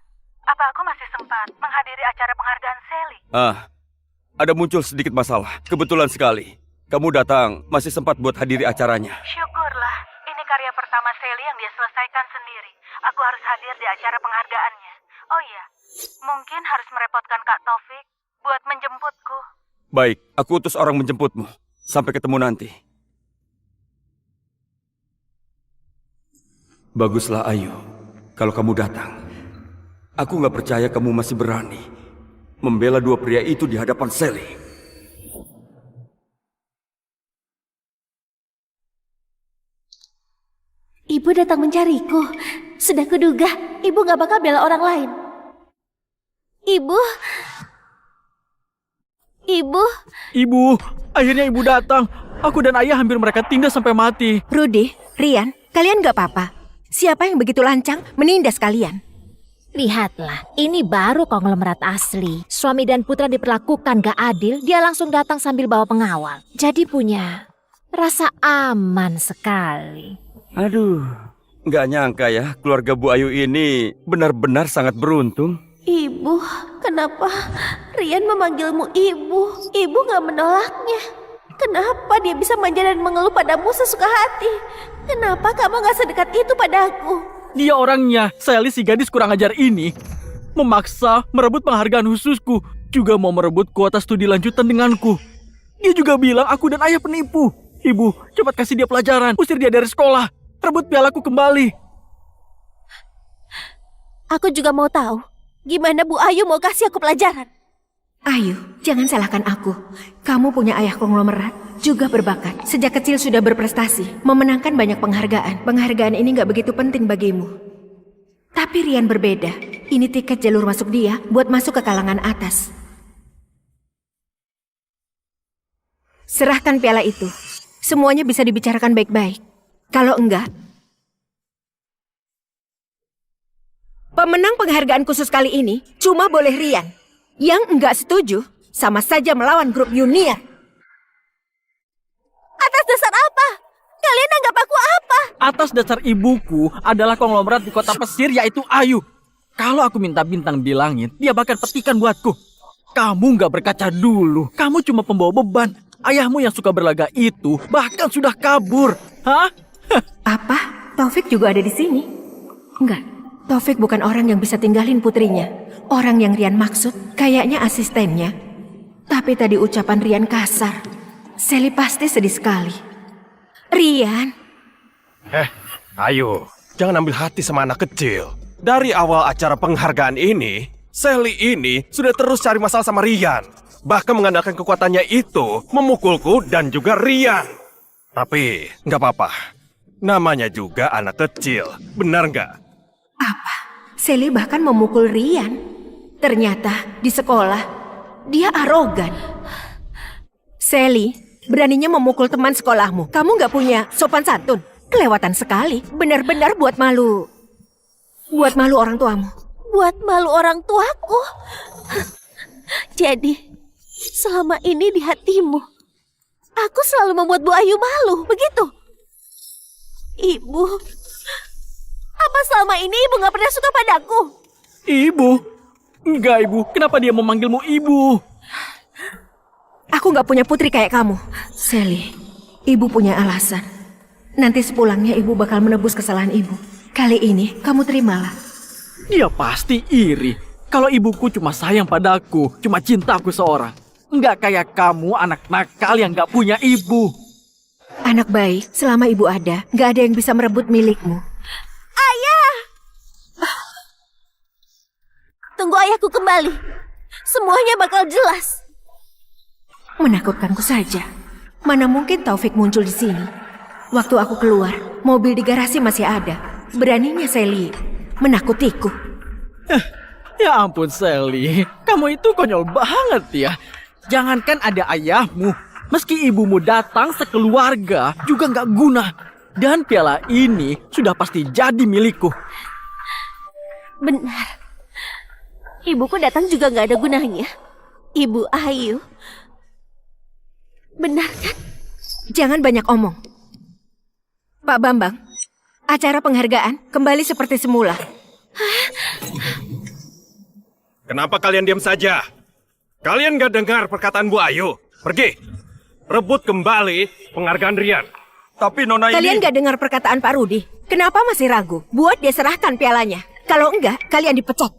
Apa aku masih sempat menghadiri acara penghargaan Sally? Ada muncul sedikit masalah. Kebetulan sekali. Kamu datang, masih sempat buat hadiri acaranya. Syukurlah, ini karya pertama Sally yang dia selesaikan sendiri. Aku harus hadir di acara penghargaannya. Oh iya, mungkin harus merepotkan Kak Taufik buat menjemputku. Baik, aku utus orang menjemputmu. Sampai ketemu nanti. Baguslah Ayu, kalau kamu datang. Aku nggak percaya kamu masih berani membela dua pria itu di hadapan Sally. Ibu datang mencariku. Sudah kuduga, ibu gak bakal bela orang lain. Ibu. Ibu, akhirnya ibu datang. Aku dan ayah hampir mereka tindas sampai mati. Rudy, Rian, kalian nggak apa-apa. Siapa yang begitu lancang menindas kalian? Lihatlah, ini baru konglomerat asli. Suami dan putra diperlakukan gak adil, dia langsung datang sambil bawa pengawal. Jadi punya rasa aman sekali. Aduh, nggak nyangka ya keluarga Bu Ayu ini benar-benar sangat beruntung. Ibu, kenapa Rian memanggilmu ibu? Ibu gak menolaknya. Kenapa dia bisa manja dan mengeluh padamu sesuka hati? Kenapa kamu gak sedekat itu padaku? Dia orangnya, Sally si gadis kurang ajar ini, memaksa merebut penghargaan khususku, juga mau merebut kuota studi lanjutan denganku. Dia juga bilang aku dan ayah penipu. Ibu, cepat kasih dia pelajaran, usir dia dari sekolah, rebut pialaku kembali. Aku juga mau tahu, gimana Bu Ayu mau kasih aku pelajaran? Ayu, jangan salahkan aku. Kamu punya ayah konglomerat, juga berbakat. Sejak kecil sudah berprestasi, memenangkan banyak penghargaan. Penghargaan ini gak begitu penting bagimu. Tapi Rian berbeda. Ini tiket jalur masuk dia buat masuk ke kalangan atas. Serahkan piala itu. Semuanya bisa dibicarakan baik-baik. Kalau enggak, pemenang penghargaan khusus kali ini cuma boleh Rian. Yang enggak setuju sama saja melawan grup Junior. Atas dasar apa? Kalian anggap aku apa? Atas dasar ibuku adalah konglomerat di kota pesisir yaitu Ayu. Kalau aku minta bintang di langit, dia bakal petikan buatku. Kamu nggak berkaca dulu. Kamu cuma pembawa beban. Ayahmu yang suka berlaga itu bahkan sudah kabur. Hah? Apa? Taufik juga ada di sini? Enggak. Taufik bukan orang yang bisa tinggalin putrinya. Orang yang Rian maksud kayaknya asistennya. Tapi tadi ucapan Rian kasar. Sally pasti sedih sekali. Rian. Ayo, jangan ambil hati sama anak kecil. Dari awal acara penghargaan ini, Sally ini sudah terus cari masalah sama Rian. Bahkan mengandalkan kekuatannya itu memukulku dan juga Rian. Tapi nggak apa-apa. Namanya juga anak kecil, benar nggak? Apa? Sally bahkan memukul Rian. Ternyata di sekolah dia arogan. Sally, beraninya memukul teman sekolahmu. Kamu nggak punya sopan santun. Kelewatan sekali. Benar-benar buat malu. Buat malu orang tuamu. Buat malu orang tuaku. Jadi, selama ini di hatimu, aku selalu membuat Bu Ayu malu, begitu? Ibu, apa selama ini ibu gak pernah suka padaku? Ibu? Enggak, Ibu. Kenapa dia memanggilmu Ibu? Aku nggak punya putri kayak kamu. Sally, ibu punya alasan. Nanti sepulangnya ibu bakal menebus kesalahan ibu. Kali ini kamu terimalah. Dia pasti iri. Kalau ibuku cuma sayang padaku, cuma cinta aku seorang. Enggak kayak kamu, anak nakal yang gak punya ibu. Anak baik, selama ibu ada, nggak ada yang bisa merebut milikmu. Ayah! Tunggu ayahku kembali. Semuanya bakal jelas. Menakutkanku saja. Mana mungkin Taufik muncul di sini. Waktu aku keluar, mobil di garasi masih ada. Beraninya Sally menakutiku. Ya ampun Sally, kamu itu konyol banget ya. Jangankan ada ayahmu, meski ibumu datang sekeluarga juga nggak guna. Dan piala ini sudah pasti jadi milikku. Benar. Ibuku datang juga nggak ada gunanya. Ibu Ayu. Benar kan? Jangan banyak omong. Pak Bambang, acara penghargaan kembali seperti semula. Kenapa kalian diam saja? Kalian gak dengar perkataan Bu Ayu? Pergi, rebut kembali penghargaan Rian. Tapi Nona Kalian ini... gak dengar perkataan Pak Rudi? Kenapa masih ragu? Buat dia serahkan pialanya. Kalau enggak, kalian dipecat.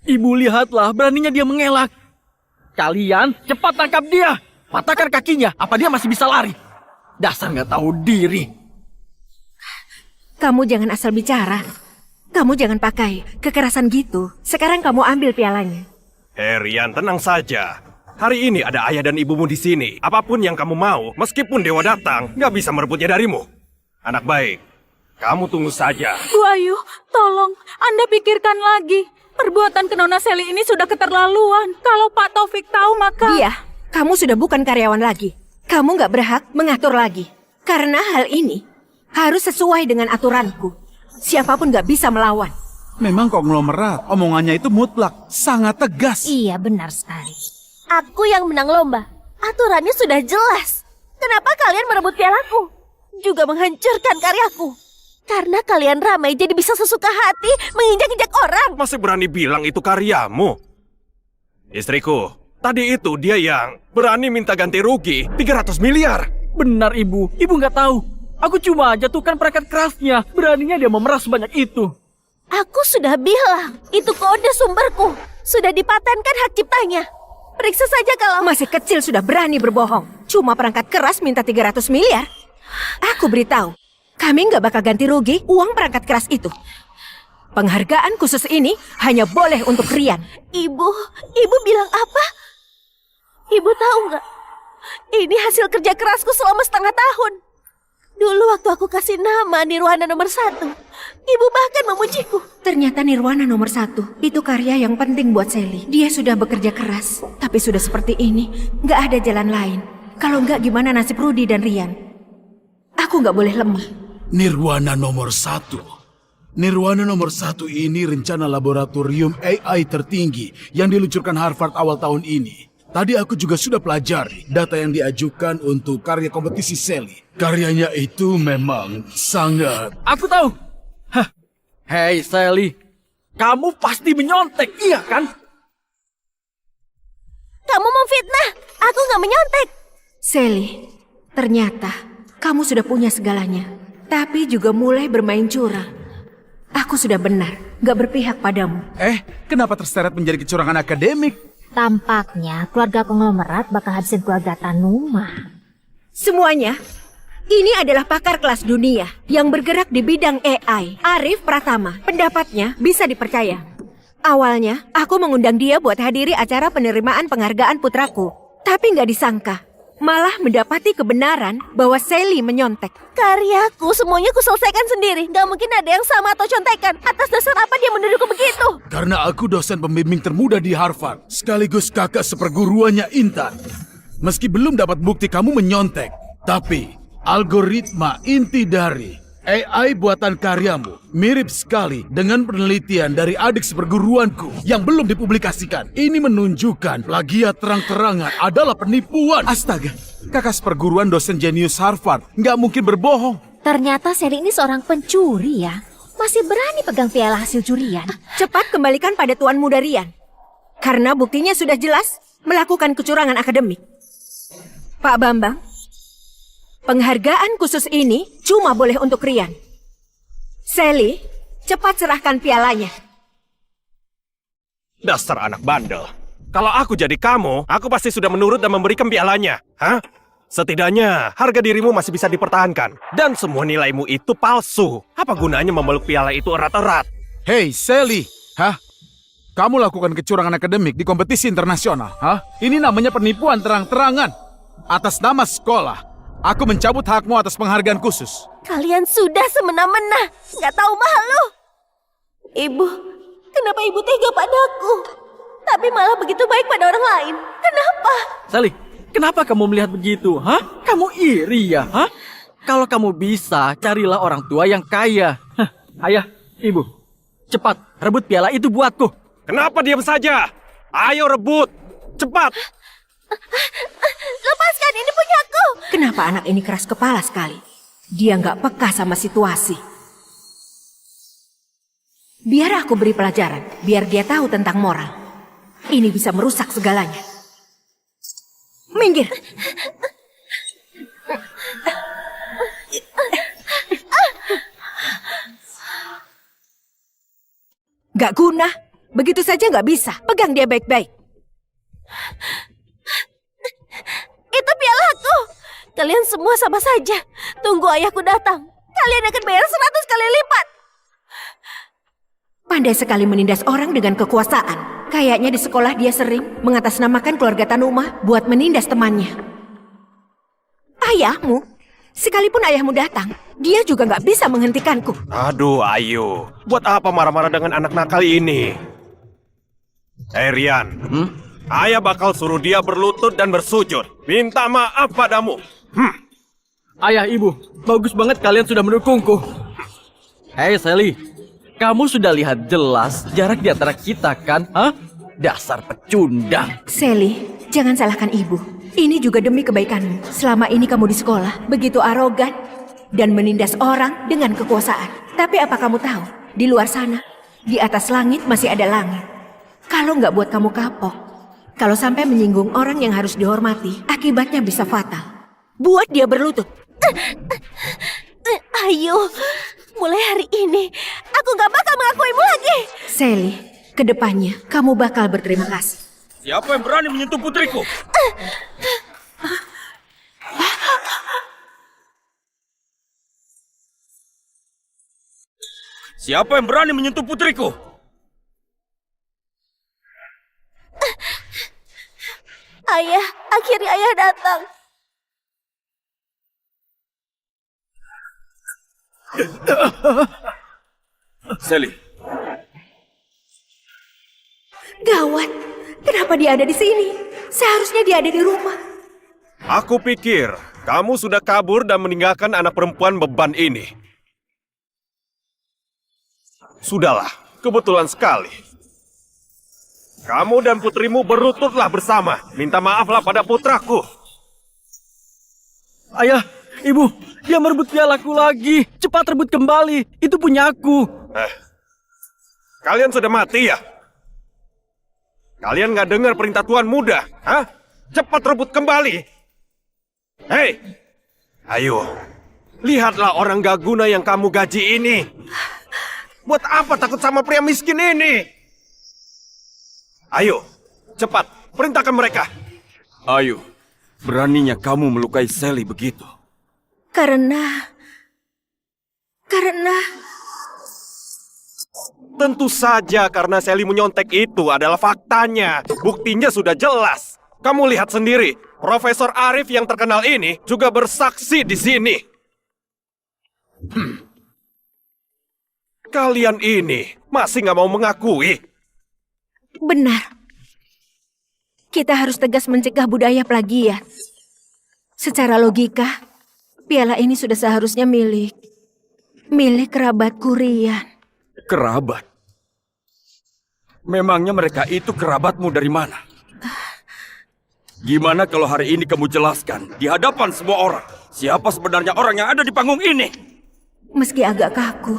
Ibu lihatlah, beraninya dia mengelak. Kalian cepat tangkap dia. Patahkan kakinya, apa dia masih bisa lari? Dasar nggak tahu diri. Kamu jangan asal bicara. Kamu jangan pakai kekerasan gitu. Sekarang kamu ambil pialanya. Rian, tenang saja. Hari ini ada ayah dan ibumu di sini. Apapun yang kamu mau, meskipun dewa datang, nggak bisa merebutnya darimu. Anak baik, kamu tunggu saja. Bu Ayu, tolong, Anda pikirkan lagi. Perbuatan ke Nona Sally ini sudah keterlaluan. Kalau Pak Taufik tahu maka... Iya, kamu sudah bukan karyawan lagi. Kamu nggak berhak mengatur lagi. Karena hal ini harus sesuai dengan aturanku. Siapapun nggak bisa melawan. Memang konglomerat, omongannya itu mutlak, sangat tegas. Iya, benar sekali. Aku yang menang lomba. Aturannya sudah jelas. Kenapa kalian merebut pialaku? Juga menghancurkan karyaku. Karena kalian ramai jadi bisa sesuka hati menginjak-injak orang. Masih berani bilang itu karyamu? Istriku, tadi itu dia yang berani minta ganti rugi 300 miliar. Benar ibu, ibu nggak tahu. Aku cuma jatuhkan perangkat kerasnya. Beraninya dia memeras sebanyak itu. Aku sudah bilang, itu kode sumberku. Sudah dipatenkan hak ciptanya. Periksa saja kalau... Masih kecil sudah berani berbohong. Cuma perangkat keras minta 300 miliar. Aku beritahu, kami nggak bakal ganti rugi uang perangkat keras itu. Penghargaan khusus ini hanya boleh untuk Rian. Ibu bilang apa? Ibu tahu nggak? Ini hasil kerja kerasku selama setengah tahun. Dulu waktu aku kasih nama Nirwana nomor 1, ibu bahkan memujiku. Ternyata Nirwana nomor 1 itu karya yang penting buat Sally. Dia sudah bekerja keras, tapi sudah seperti ini, nggak ada jalan lain. Kalau enggak gimana nasib Rudy dan Rian? Aku nggak boleh lemah. Nirwana nomor 1. Nirwana nomor 1 ini rencana laboratorium AI tertinggi yang diluncurkan Harvard awal tahun ini. Tadi aku juga sudah pelajari data yang diajukan untuk karya kompetisi Sally. Karyanya itu memang sangat... Aku tahu. Hah. Hei Sally, kamu pasti menyontek, iya kan? Kamu memfitnah. Aku nggak menyontek. Sally, ternyata kamu sudah punya segalanya, tapi juga mulai bermain curang. Aku sudah benar, gak berpihak padamu. Kenapa terseret menjadi kecurangan akademik? Tampaknya keluarga konglomerat bakal habisin keluarga Tanuma. Semuanya, ini adalah pakar kelas dunia yang bergerak di bidang AI, Arif Pratama. Pendapatnya bisa dipercaya. Awalnya, aku mengundang dia buat hadiri acara penerimaan penghargaan putraku. Tapi nggak disangka, malah mendapati kebenaran bahwa Sally menyontek. Karyaku semuanya kuselesaikan sendiri. Gak mungkin ada yang sama atau contekan. Atas dasar apa dia menuduhku begitu? Karena aku dosen pembimbing termuda di Harvard, sekaligus kakak seperguruannya Intan. Meski belum dapat bukti kamu menyontek, tapi algoritma inti dari AI buatan karyamu mirip sekali dengan penelitian dari adik seperguruanku yang belum dipublikasikan. Ini menunjukkan plagiat terang-terangan adalah penipuan. Astaga, kakak seperguruan dosen jenius Harvard nggak mungkin berbohong. Ternyata Sally ini seorang pencuri ya. Masih berani pegang piala hasil curian. Cepat kembalikan pada Tuan Muda Rian. Karena buktinya sudah jelas melakukan kecurangan akademik. Pak Bambang, penghargaan khusus ini cuma boleh untuk Rian. Sally, cepat serahkan pialanya. Dasar anak bandel. Kalau aku jadi kamu, aku pasti sudah menurut dan memberikan pialanya. Hah? Setidaknya harga dirimu masih bisa dipertahankan. Dan semua nilaimu itu palsu. Apa gunanya memeluk piala itu erat-erat? Hei Sally, kamu lakukan kecurangan akademik di kompetisi internasional, Ini namanya penipuan terang-terangan. Atas nama sekolah, aku mencabut hakmu atas penghargaan khusus. Kalian sudah semena-mena. Gak tahu malu. Ibu, kenapa ibu tega padaku? Tapi malah begitu baik pada orang lain. Kenapa? Sally, kenapa kamu melihat begitu? Kamu iri ya? Kalau kamu bisa, carilah orang tua yang kaya. Ayah, ibu, cepat rebut piala itu buatku. Kenapa diam saja? Ayo rebut, cepat. Lepaskan, ini punyaku. Kenapa anak ini keras kepala sekali? Dia nggak peka sama situasi. Biar aku beri pelajaran, biar dia tahu tentang moral. Ini bisa merusak segalanya. Minggir. Gak guna. Begitu saja gak bisa. Pegang dia baik-baik. Itu pialaku. Kalian semua sama saja. Tunggu ayahku datang. Kalian akan bayar 100 kali lipat. Pandai sekali menindas orang dengan kekuasaan. Kayaknya di sekolah dia sering mengatasnamakan keluarga Tanuma buat menindas temannya. Ayahmu? Sekalipun ayahmu datang, dia juga nggak bisa menghentikanku. Aduh, Ayu. Buat apa marah-marah dengan anak nakal ini? Rian. Ayah bakal suruh dia berlutut dan bersujud. Minta maaf padamu. Ayah, ibu, bagus banget kalian sudah mendukungku. Hei Sally, kamu sudah lihat jelas jarak di antara kita kan? Dasar pecundang. Sally, jangan salahkan ibu. Ini juga demi kebaikanmu. Selama ini kamu di sekolah begitu arogan dan menindas orang dengan kekuasaan. Tapi apa kamu tahu? Di luar sana, di atas langit masih ada langit. Kalau nggak buat kamu kapok, kalau sampai menyinggung orang yang harus dihormati, akibatnya bisa fatal. Buat dia berlutut. Ayo, mulai hari ini aku nggak bakal mengakuimu lagi. Sally, kedepannya kamu bakal berterima kasih. Siapa yang berani menyentuh putriku? Siapa yang berani menyentuh putriku? Ayah, akhirnya ayah datang. Sally. Gawat, kenapa dia ada di sini? Seharusnya dia ada di rumah. Aku pikir kamu sudah kabur dan meninggalkan anak perempuan beban ini. Sudahlah, kebetulan sekali. Kamu dan putrimu berlututlah bersama. Minta maaflah pada putraku. Ayah, ibu, dia merebut pialaku lagi. Cepat rebut kembali, itu punya aku. Kalian sudah mati ya? Kalian nggak dengar perintah Tuan Muda? Hah? Cepat rebut kembali. Hei, ayo, lihatlah orang gak guna yang kamu gaji ini. Buat apa takut sama pria miskin ini? Ayo, cepat, perintahkan mereka. Ayo, beraninya kamu melukai Sally begitu? Karena... Tentu saja karena Sally menyontek itu adalah faktanya. Buktinya sudah jelas. Kamu lihat sendiri, Profesor Arif yang terkenal ini juga bersaksi di sini. Kalian ini masih nggak mau mengakui? Benar. Kita harus tegas mencegah budaya plagiat. Secara logika, piala ini sudah seharusnya milik kerabatku Rian. Kerabat? Memangnya mereka itu kerabatmu dari mana? Gimana kalau hari ini kamu jelaskan di hadapan semua orang siapa sebenarnya orang yang ada di panggung ini? Meski agak kaku,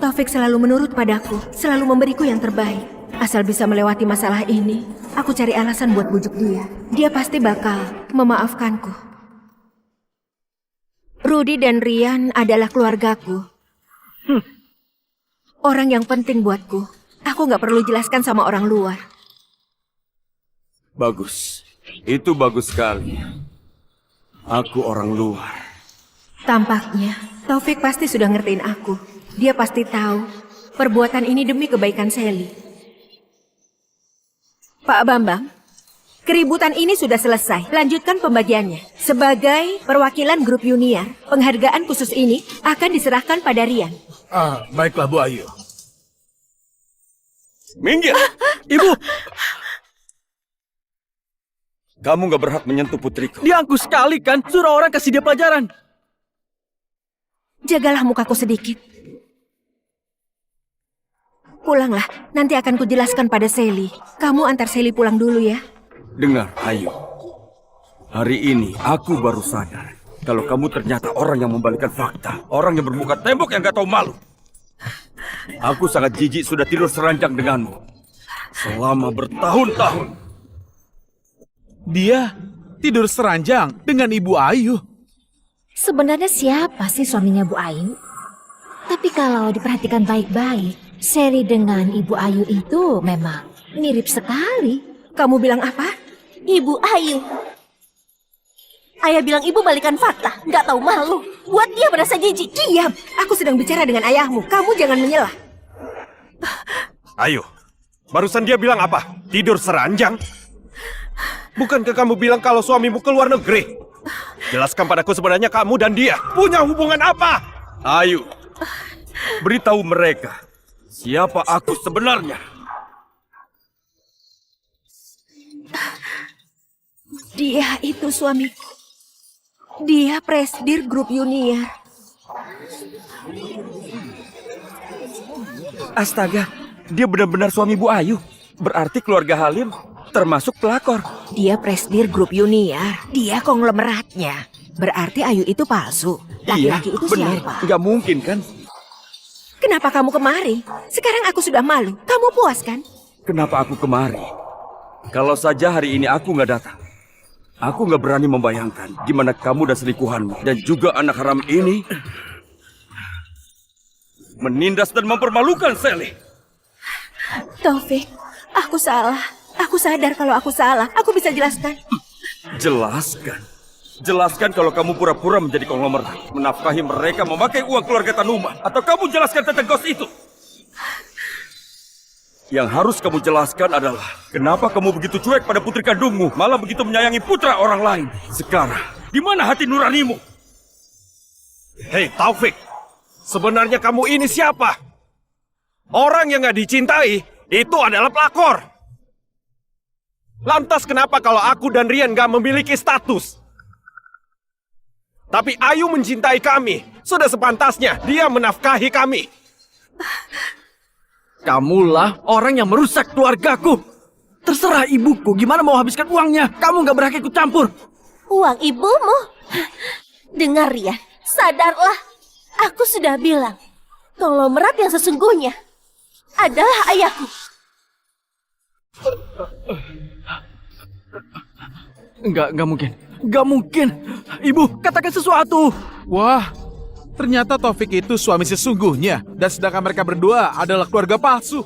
Taufik selalu menurut padaku, selalu memberiku yang terbaik. Asal bisa melewati masalah ini, aku cari alasan buat bujuk dia. Dia pasti bakal memaafkanku. Rudy dan Rian adalah keluargaku. Orang yang penting buatku. Aku nggak perlu jelaskan sama orang luar. Bagus. Itu bagus sekali. Aku orang luar. Tampaknya, Taufik pasti sudah ngertiin aku. Dia pasti tahu perbuatan ini demi kebaikan Sally. Pak Bambang, keributan ini sudah selesai. Lanjutkan pembagiannya. Sebagai perwakilan grup Junior, penghargaan khusus ini akan diserahkan pada Rian. Baiklah Bu Ayu. Minggir! Ibu, Kamu gak berhak menyentuh putriku. dia angkuh sekali kan? Suruh orang kasih dia pelajaran. Jagalah mukaku sedikit. Pulanglah, nanti akan kujelaskan pada Sally. Kamu antar Sally pulang dulu ya. Dengar, Ayu. Hari ini aku baru sadar kalau kamu ternyata orang yang membalikkan fakta. Orang yang bermuka tembok yang gak tahu malu. Aku sangat jijik sudah tidur seranjang denganmu. Selama bertahun-tahun. Dia tidur seranjang dengan Ibu Ayu. Sebenarnya siapa sih suaminya Bu Ayu? Tapi kalau diperhatikan baik-baik, Sally dengan Ibu Ayu itu memang mirip sekali. Kamu bilang apa? Ibu Ayu. Ayah bilang ibu balikan fakta, nggak tahu malu. Buat dia merasa jijik. Diam, aku sedang bicara dengan ayahmu. Kamu jangan menyelah. Ayo, barusan dia bilang apa? Tidur seranjang? Bukankah kamu bilang kalau suamimu ke luar negeri? Jelaskan padaku sebenarnya kamu dan dia punya hubungan apa? Ayu, beritahu mereka siapa aku sebenarnya. Dia itu suamiku. Dia presidir grup Junior. Astaga, dia benar-benar suami Bu Ayu. Berarti keluarga Halim termasuk pelakor. Dia presidir grup Junior. Dia konglomeratnya. Berarti Ayu itu palsu. Laki-laki itu benar. siapa? Nggak mungkin kan? Kenapa kamu kemari? Sekarang aku sudah malu. Kamu puas kan? Kenapa aku kemari? Kalau saja hari ini aku nggak datang. Aku nggak berani membayangkan gimana kamu dan selingkuhanmu dan juga anak haram ini menindas dan mempermalukan Sally. Taufik, aku salah. Aku sadar kalau aku salah. Aku bisa jelaskan. Jelaskan. Jelaskan kalau kamu pura-pura menjadi konglomerat, menafkahi mereka memakai uang keluarga Tanuma, atau kamu jelaskan tentang gos itu. Yang harus kamu jelaskan adalah kenapa kamu begitu cuek pada putri kandungmu, malah begitu menyayangi putra orang lain. Sekarang, di mana hati nuranimu? Hei Taufik, sebenarnya kamu ini siapa? Orang yang gak dicintai itu adalah pelakor. Lantas kenapa kalau aku dan Rian gak memiliki status? Tapi Ayu mencintai kami. Sudah sepantasnya dia menafkahi kami. Kamulah orang yang merusak keluargaku. Terserah ibuku gimana mau habiskan uangnya. Kamu gak berhak ikut campur. Uang ibumu? Dengar Rian, sadarlah. Aku sudah bilang, konglomerat yang sesungguhnya adalah ayahku. Enggak mungkin. Gak mungkin. Ibu, katakan sesuatu. Wah, ternyata Taufik itu suami sesungguhnya. Dan sedangkan mereka berdua adalah keluarga palsu.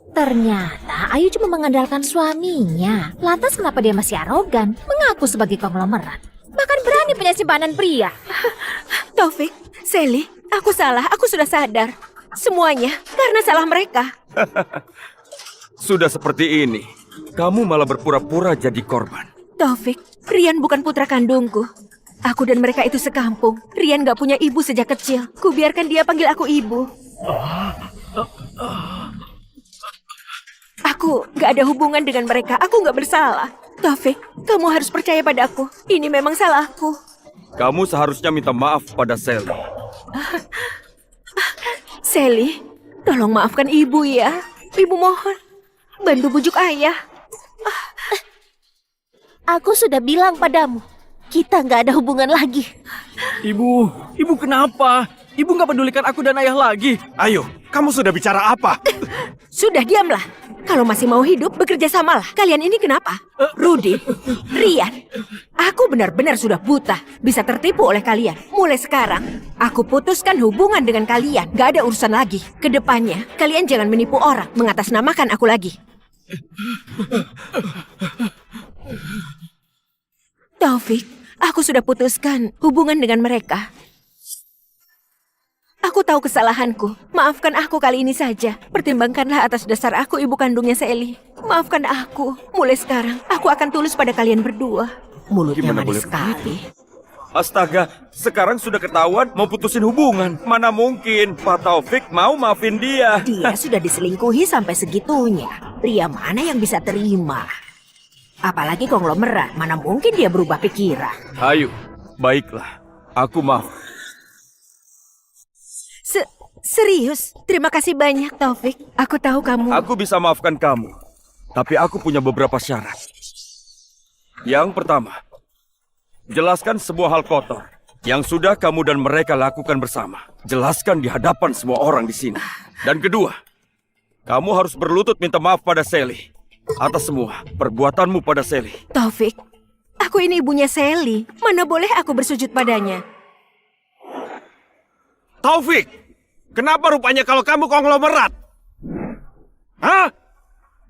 Ternyata Ayu cuma mengandalkan suaminya. Lantas kenapa dia masih arogan, mengaku sebagai konglomerat? Bahkan berani punya simpanan pria. Taufik, Sally, aku salah. Aku sudah sadar. Semuanya karena salah mereka. Sudah seperti ini, kamu malah berpura-pura jadi korban. Taufik, Rian bukan putra kandungku. Aku dan mereka itu sekampung. Rian gak punya ibu sejak kecil. Kubiarkan dia panggil aku ibu. Aku gak ada hubungan dengan mereka. Aku gak bersalah. Taufik, kamu harus percaya padaku. Ini memang salahku. Kamu seharusnya minta maaf pada Sally. Sally, tolong maafkan ibu ya. Ibu mohon, bantu bujuk ayah. Aku sudah bilang padamu, kita nggak ada hubungan lagi. Ibu kenapa? Ibu gak pedulikan aku dan ayah lagi. Ayo, kamu sudah bicara apa? Sudah diamlah. Kalau masih mau hidup, bekerja samalah. Kalian ini kenapa? Rudy, Rian, aku benar-benar sudah buta. Bisa tertipu oleh kalian. Mulai sekarang, aku putuskan hubungan dengan kalian. Gak ada urusan lagi. Kedepannya, kalian jangan menipu orang, mengatasnamakan aku lagi. Taufik, aku sudah putuskan hubungan dengan mereka. Aku tahu kesalahanku. Maafkan aku kali ini saja. Pertimbangkanlah atas dasar aku ibu kandungnya Sally. Maafkan aku. Mulai sekarang, aku akan tulus pada kalian berdua. Mulutnya Gimana boleh manis sekali. Astaga, sekarang sudah ketahuan mau putusin hubungan. Mana mungkin Pak Taufik mau maafin dia. Dia sudah diselingkuhi sampai segitunya. Pria mana yang bisa terima? Apalagi konglomerat, mana mungkin dia berubah pikiran. Ayo, baiklah. Aku maaf. Serius? Terima kasih banyak, Taufik. Aku tahu kamu... Aku bisa maafkan kamu. Tapi aku punya beberapa syarat. Yang pertama, jelaskan semua hal kotor yang sudah kamu dan mereka lakukan bersama. Jelaskan di hadapan semua orang di sini. Dan kedua, kamu harus berlutut minta maaf pada Sally atas semua perbuatanmu pada Sally. Taufik, aku ini ibunya Sally. Mana boleh aku bersujud padanya? Taufik, kenapa rupanya kalau kamu konglomerat? Hah?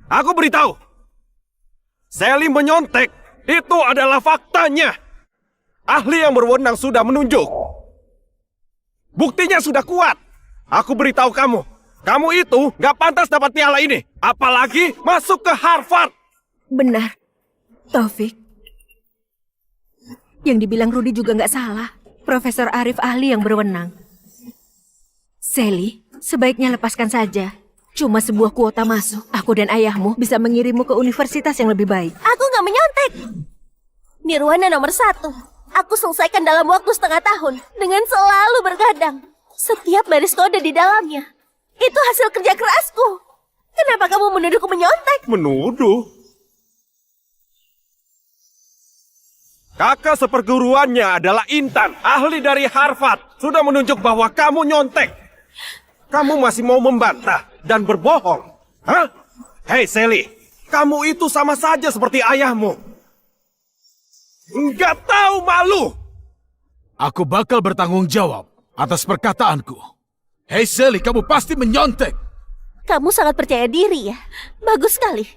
Aku beritahu. Sally menyontek. Itu adalah faktanya. Ahli yang berwenang sudah menunjuk. Buktinya sudah kuat. Aku beritahu kamu. Kamu itu gak pantas dapat piala ini. Apalagi masuk ke Harvard. Benar, Taufik. Yang dibilang Rudy juga nggak salah. Profesor Arif ahli yang berwenang. Sally, sebaiknya lepaskan saja. Cuma sebuah kuota masuk. Aku dan ayahmu bisa mengirimmu ke universitas yang lebih baik. Aku nggak menyontek. Nirwana nomor 1. Aku selesaikan dalam waktu setengah tahun dengan selalu bergadang. Setiap baris kode di dalamnya. Itu hasil kerja kerasku. Kenapa kamu menuduhku menyontek? Menuduh? Kakak seperguruannya adalah Intan, ahli dari Harvard. Sudah menunjuk bahwa kamu nyontek. Kamu masih mau membantah dan berbohong. Hah? Hei Sally, kamu itu sama saja seperti ayahmu. Nggak tahu malu. Aku bakal bertanggung jawab atas perkataanku. Hei Sally, kamu pasti menyontek. Kamu sangat percaya diri ya? Bagus sekali.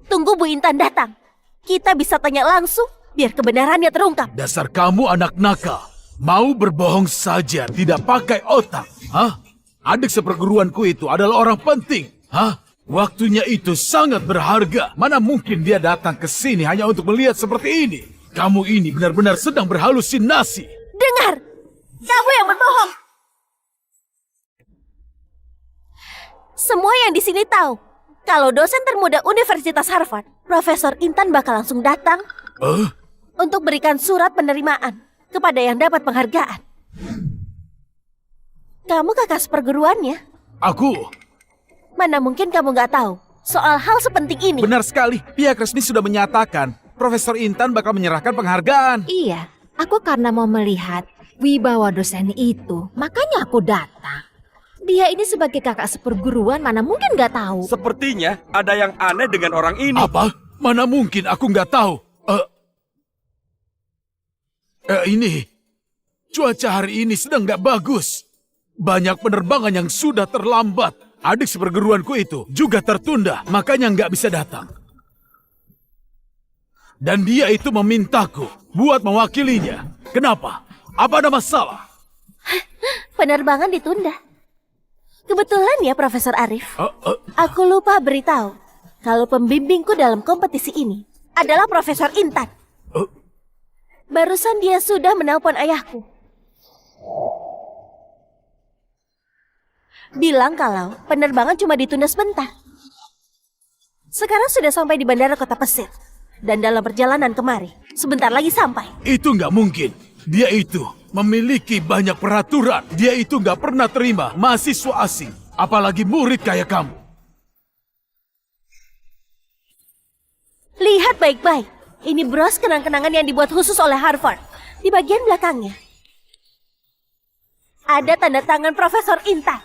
Tunggu Bu Intan datang. Kita bisa tanya langsung biar kebenarannya terungkap. Dasar kamu anak nakal. Mau berbohong saja, tidak pakai otak. Hah? Adik seperguruanku itu adalah orang penting. Hah? Waktunya itu sangat berharga. Mana mungkin dia datang ke sini hanya untuk melihat seperti ini? Kamu ini benar-benar sedang berhalusinasi. Dengar! Kamu yang berbohong! Semua yang di sini tahu kalau dosen termuda Universitas Harvard, Profesor Intan bakal langsung datang untuk berikan surat penerimaan. kepada yang dapat penghargaan. Kamu kakak seperguruannya. Aku. Mana mungkin kamu nggak tahu soal hal sepenting ini? Benar sekali. Pihak resmi sudah menyatakan Profesor Intan bakal menyerahkan penghargaan. Iya, aku karena mau melihat wibawa dosen itu, makanya aku datang. Dia ini sebagai kakak seperguruan mana mungkin nggak tahu. Sepertinya ada yang aneh dengan orang ini. Apa? Mana mungkin aku nggak tahu. Ini. Cuaca hari ini sedang nggak bagus. Banyak penerbangan yang sudah terlambat. Adik seperguruanku itu juga tertunda, makanya nggak bisa datang. Dan dia itu memintaku buat mewakilinya. Kenapa? Apa ada masalah? Penerbangan ditunda. Kebetulan ya Profesor Arif. Aku lupa beritahu kalau pembimbingku dalam kompetisi ini adalah Profesor Intan. Barusan dia sudah menelpon ayahku. Bilang kalau penerbangan cuma ditunda sebentar. Sekarang sudah sampai di bandara kota Pesir. Dan dalam perjalanan kemari, sebentar lagi sampai. Itu nggak mungkin. Dia itu memiliki banyak peraturan. Dia itu nggak pernah terima mahasiswa asing. Apalagi murid kayak kamu. Lihat baik-baik. Ini bros kenang-kenangan yang dibuat khusus oleh Harvard. Di bagian belakangnya ada tanda tangan Profesor Intan.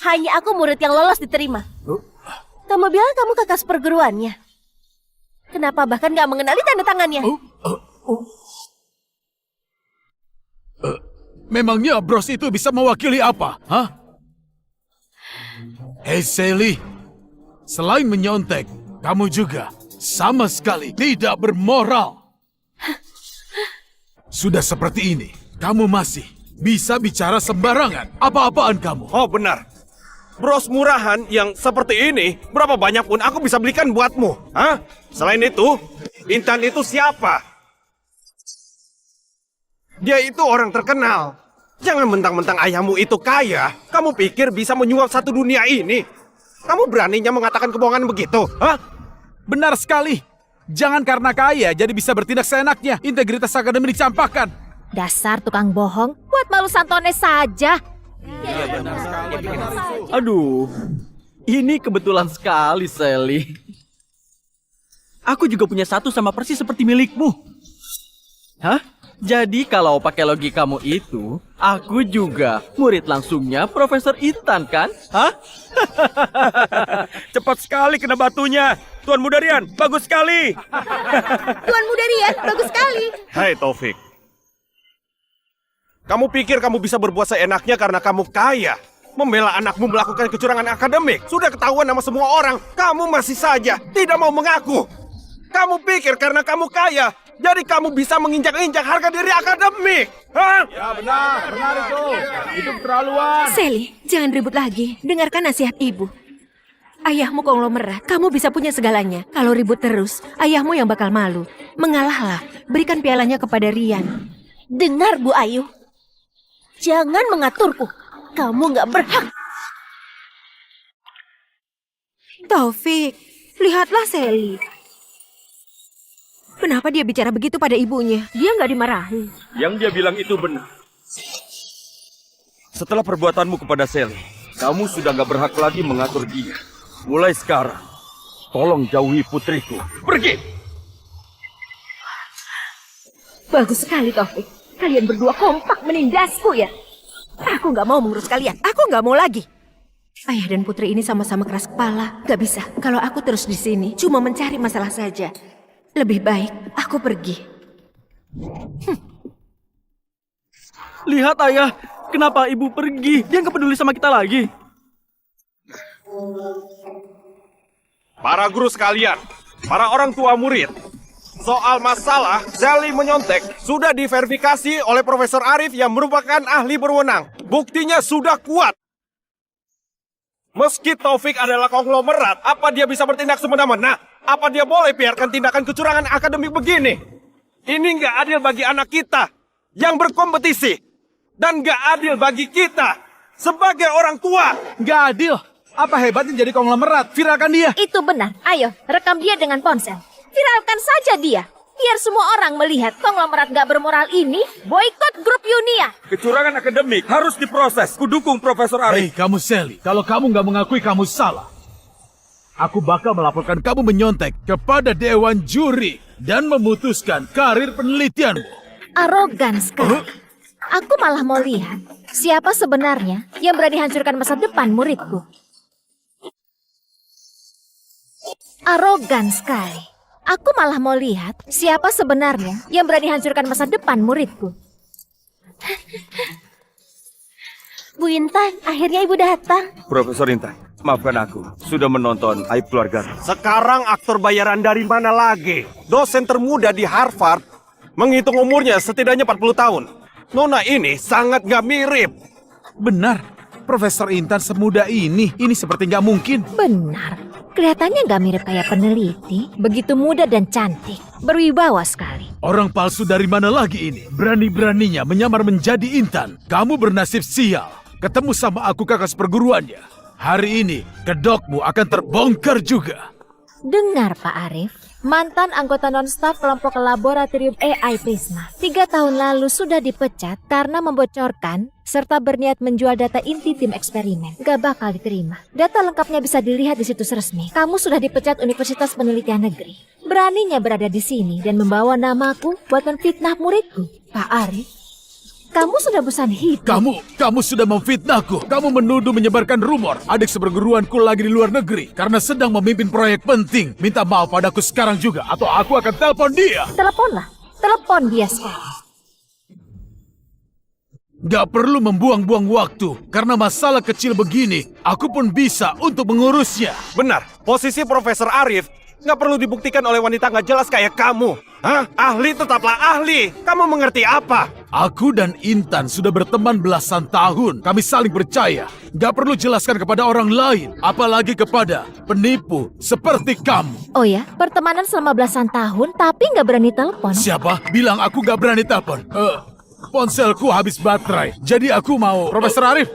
Hanya aku murid yang lolos diterima. Kamu bilang kamu kakak seperguruannya. Kenapa bahkan gak mengenali tanda tangannya? Memangnya bros itu bisa mewakili apa? Hah? Hei Sally, selain menyontek, kamu juga sama sekali tidak bermoral. Sudah seperti ini, kamu masih bisa bicara sembarangan. Apa-apaan kamu? Oh benar. Bros murahan yang seperti ini, berapa banyak pun aku bisa belikan buatmu. Hah? Selain itu, Intan itu siapa? Dia itu orang terkenal. Jangan mentang-mentang ayahmu itu kaya. Kamu pikir bisa menyuap satu dunia ini? Kamu beraninya mengatakan kebohongan begitu? Hah? Benar sekali. Jangan karena kaya jadi bisa bertindak seenaknya. Integritas akademik dicampakkan. Dasar tukang bohong, buat malu Santones saja. Aduh, ini kebetulan sekali, Sally. Aku juga punya satu sama persis seperti milikmu. Hah? Jadi kalau pakai logikamu itu, aku juga murid langsungnya Profesor Intan kan? Hah? Cepat sekali kena batunya. Tuan Mudarian, bagus sekali. Tuan Mudarian, bagus sekali. Hai Taufik. Kamu pikir kamu bisa berbuat seenaknya karena kamu kaya? Membela anakmu melakukan kecurangan akademik. Sudah ketahuan sama semua orang. Kamu masih saja tidak mau mengaku. Kamu pikir karena kamu kaya, jadi kamu bisa menginjak-injak harga diri akademik. Hah? Ya benar itu. Itu keterlaluan. Sally, jangan ribut lagi. Dengarkan nasihat ibu. Ayahmu konglomerat, kamu bisa punya segalanya. Kalau ribut terus, ayahmu yang bakal malu. Mengalahlah, berikan pialanya kepada Rian. Dengar Bu Ayu. Jangan mengaturku. Kamu nggak berhak. Taufik, lihatlah Sally. Kenapa dia bicara begitu pada ibunya? Dia nggak dimarahi. Yang dia bilang itu benar. Setelah perbuatanmu kepada Sally, kamu sudah gak berhak lagi mengatur dia. Mulai sekarang, tolong jauhi putriku. Pergi! Bagus sekali, Taufik. Kalian berdua kompak menindasku ya. Aku nggak mau mengurus kalian. Aku nggak mau lagi. Ayah dan putri ini sama-sama keras kepala. Gak bisa. Kalau aku terus di sini, cuma mencari masalah saja. Lebih baik aku pergi. Lihat ayah, kenapa ibu pergi? Dia nggak peduli sama kita lagi. Para guru sekalian, para orang tua murid, soal masalah Sally menyontek sudah diverifikasi oleh Profesor Arif yang merupakan ahli berwenang. Buktinya sudah kuat. Meski Taufik adalah konglomerat, apa dia bisa bertindak semena-mena? Apa dia boleh biarkan tindakan kecurangan akademik begini? Ini nggak adil bagi anak kita yang berkompetisi. Dan nggak adil bagi kita sebagai orang tua. Nggak adil. Apa hebatnya jadi konglomerat? Viralkan dia. Itu benar. Ayo, rekam dia dengan ponsel. Viralkan saja dia. Biar semua orang melihat konglomerat gak bermoral ini boikot grup Yunia. Kecurangan akademik harus diproses. Kudukung Profesor Hei Arif. kamu Sally, kalau kamu nggak mengakui kamu salah, aku bakal melaporkan kamu menyontek kepada Dewan Juri dan memutuskan karir penelitianmu. Arogan sekali. Aku malah mau lihat siapa sebenarnya yang berani hancurkan masa depan muridku. Arogan sekali. Aku malah mau lihat siapa sebenarnya yang berani hancurkan masa depan muridku. Bu Intan, akhirnya ibu datang. Profesor Intan, maafkan aku. Sudah menonton Aib Keluarga. Sekarang aktor bayaran dari mana lagi? Dosen termuda di Harvard menghitung umurnya setidaknya 40 tahun. Nona ini sangat gak mirip. Benar, Profesor Intan semuda ini seperti nggak mungkin. Benar. Kelihatannya gak mirip kayak peneliti. Begitu muda dan cantik. Berwibawa sekali. Orang palsu dari mana lagi ini? Berani-beraninya menyamar menjadi Intan. Kamu bernasib sial. Ketemu sama aku kakak seperguruannya. Hari ini, kedokmu akan terbongkar juga. Dengar Pak Arif, mantan anggota non-staf kelompok laboratorium AI Prisma 3 tahun lalu sudah dipecat karena membocorkan serta berniat menjual data inti tim eksperimen. Gak bakal diterima. Data lengkapnya bisa dilihat di situs resmi. Kamu sudah dipecat Universitas Penelitian Negeri. Beraninya berada di sini dan membawa namaku buat menfitnah muridku. Pak Arif, kamu sudah bosan hidup. Kamu sudah memfitnahku. Kamu menuduh menyebarkan rumor adik seperguruanku lagi di luar negeri karena sedang memimpin proyek penting. Minta maaf padaku sekarang juga atau aku akan telepon dia. Teleponlah. Telepon dia sekarang. Gak perlu membuang-buang waktu karena masalah kecil begini aku pun bisa untuk mengurusnya. Benar, posisi Profesor Arif nggak perlu dibuktikan oleh wanita nggak jelas kayak kamu. Hah? Ahli tetaplah ahli. Kamu mengerti apa? Aku dan Intan sudah berteman belasan tahun. Kami saling percaya. Gak perlu jelaskan kepada orang lain. Apalagi kepada penipu seperti kamu. Oh ya, pertemanan selama belasan tahun tapi nggak berani telepon. Siapa? Bilang aku gak berani telepon. Ponselku habis baterai. Jadi aku mau... Profesor Arif,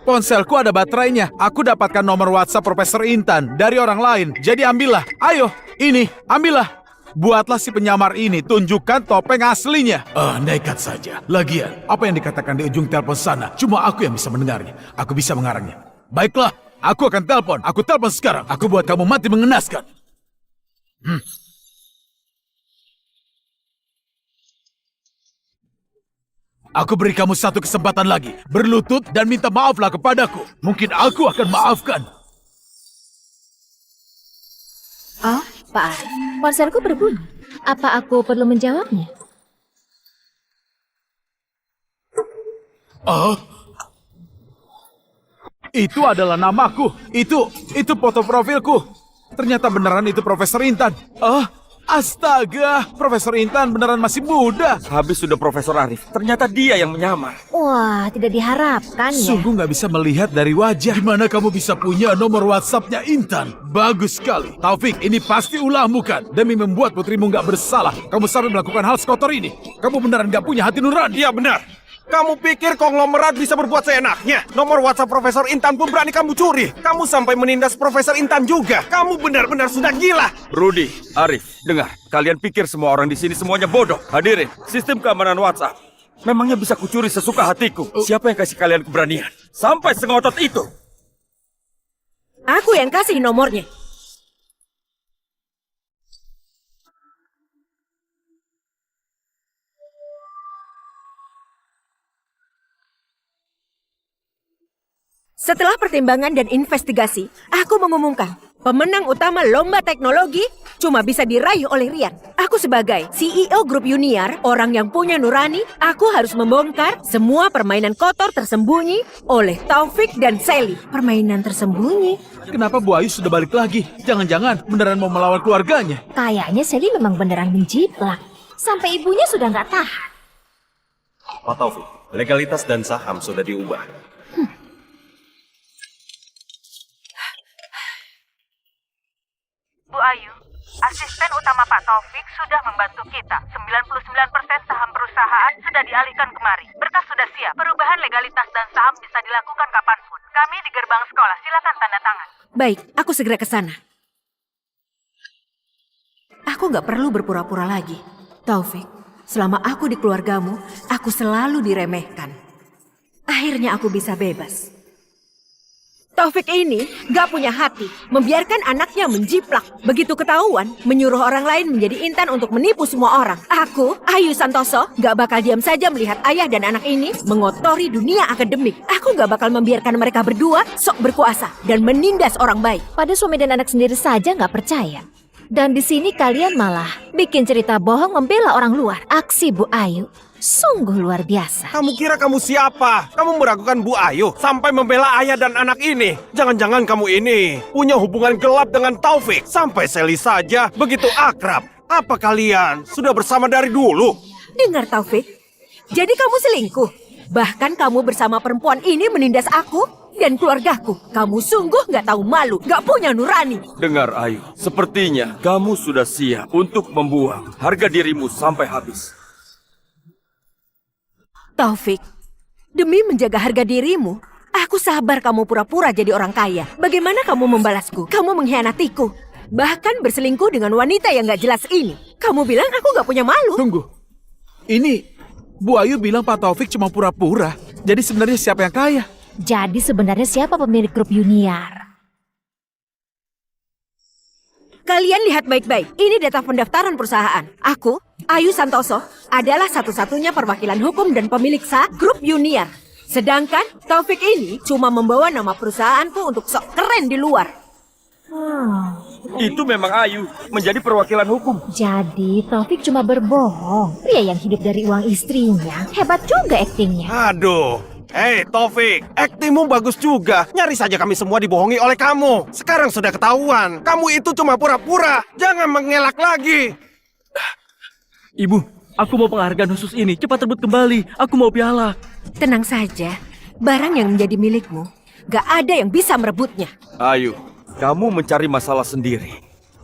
ponselku ada baterainya. Aku dapatkan nomor WhatsApp Profesor Intan dari orang lain. Jadi ambillah. Ayo, ini, ambillah. Buatlah si penyamar ini, tunjukkan topeng aslinya. Nekat saja. Lagian, apa yang dikatakan di ujung telepon sana, cuma aku yang bisa mendengarnya. Aku bisa mengarangnya. Baiklah, aku akan telepon. Aku telepon sekarang. Aku buat kamu mati mengenaskan. Aku beri kamu satu kesempatan lagi. Berlutut dan minta maaflah kepadaku. Mungkin aku akan maafkan. Oh, Pak Arif, ponselku berbunyi. Apa aku perlu menjawabnya? Itu adalah namaku. Itu foto profilku. Ternyata beneran itu Profesor Intan. Astaga, Profesor Intan beneran masih muda. Habis sudah Profesor Arif, ternyata dia yang menyamar. Wah, tidak diharapkan ya. Sungguh nggak bisa melihat dari wajah. Gimana kamu bisa punya nomor WhatsApp-nya Intan? Bagus sekali. Taufik, ini pasti ulahmu kan? Demi membuat putrimu nggak bersalah, kamu sampai melakukan hal sekotor ini. Kamu beneran nggak punya hati nurani? Iya benar. Kamu pikir konglomerat bisa berbuat seenaknya? Nomor WhatsApp Profesor Intan pun berani kamu curi. Kamu sampai menindas Profesor Intan juga. Kamu benar-benar sudah gila. Rudy, Arif, dengar. Kalian pikir semua orang di sini semuanya bodoh. Hadirin, sistem keamanan WhatsApp. Memangnya bisa kucuri sesuka hatiku. Siapa yang kasih kalian keberanian? Sampai sengotot itu. Aku yang kasih nomornya. Setelah pertimbangan dan investigasi, aku mengumumkan pemenang utama lomba teknologi cuma bisa diraih oleh Rian. Aku sebagai CEO grup Yuniar, orang yang punya nurani, aku harus membongkar semua permainan kotor tersembunyi oleh Taufik dan Sally. Permainan tersembunyi? Kenapa Bu Ayu sudah balik lagi? Jangan-jangan beneran mau melawan keluarganya? Kayaknya Sally memang beneran menjiplak. Sampai ibunya sudah nggak tahan. Pak Taufik, legalitas dan saham sudah diubah. Bu Ayu, asisten utama Pak Taufik sudah membantu kita. 99% saham perusahaan sudah dialihkan kemari. Berkas sudah siap. Perubahan legalitas dan saham bisa dilakukan kapanpun. Kami di gerbang sekolah. Silakan tanda tangan. Baik, aku segera ke sana. Aku nggak perlu berpura-pura lagi. Taufik, selama aku di keluargamu, aku selalu diremehkan. Akhirnya aku bisa bebas. Taufik ini gak punya hati, membiarkan anaknya menjiplak. Begitu ketahuan, menyuruh orang lain menjadi intan untuk menipu semua orang. Aku, Ayu Santoso, gak bakal diam saja melihat ayah dan anak ini mengotori dunia akademik. Aku gak bakal membiarkan mereka berdua sok berkuasa dan menindas orang baik. Pada suami dan anak sendiri saja nggak percaya. Dan di sini kalian malah bikin cerita bohong membela orang luar. Aksi Bu Ayu sungguh luar biasa. Kamu kira kamu siapa? Kamu meragukan Bu Ayu sampai membela ayah dan anak ini. Jangan-jangan kamu ini punya hubungan gelap dengan Taufik. Sampai Sally saja begitu akrab. Apa kalian sudah bersama dari dulu? Dengar Taufik, jadi kamu selingkuh. Bahkan kamu bersama perempuan ini menindas aku dan keluargaku. Kamu sungguh gak tahu malu, gak punya nurani. Dengar Ayu, sepertinya kamu sudah siap untuk membuang harga dirimu sampai habis. Taufik, demi menjaga harga dirimu, aku sabar kamu pura-pura jadi orang kaya. Bagaimana kamu membalasku? Kamu mengkhianatiku. Bahkan berselingkuh dengan wanita yang gak jelas ini. Kamu bilang aku gak punya malu. Tunggu. Ini, Bu Ayu bilang Pak Taufik cuma pura-pura. Jadi sebenarnya siapa yang kaya? Jadi sebenarnya siapa pemilik grup Yuniar? Kalian lihat baik-baik, ini data pendaftaran perusahaan. Aku, Ayu Santoso, adalah satu-satunya perwakilan hukum dan pemilik sah grup Yuniar. Sedangkan Taufik ini cuma membawa nama perusahaanku untuk sok keren di luar. Itu memang Ayu, menjadi perwakilan hukum. Jadi Taufik cuma berbohong. Pria yang hidup dari uang istrinya. Hebat juga aktingnya. Aduh. Hei Taufik, aktingmu bagus juga. Nyaris saja kami semua dibohongi oleh kamu. Sekarang sudah ketahuan, kamu itu cuma pura-pura. Jangan mengelak lagi. Ibu, aku mau penghargaan khusus ini. Cepat rebut kembali. Aku mau piala. Tenang saja, barang yang menjadi milikmu, gak ada yang bisa merebutnya. Ayu, kamu mencari masalah sendiri.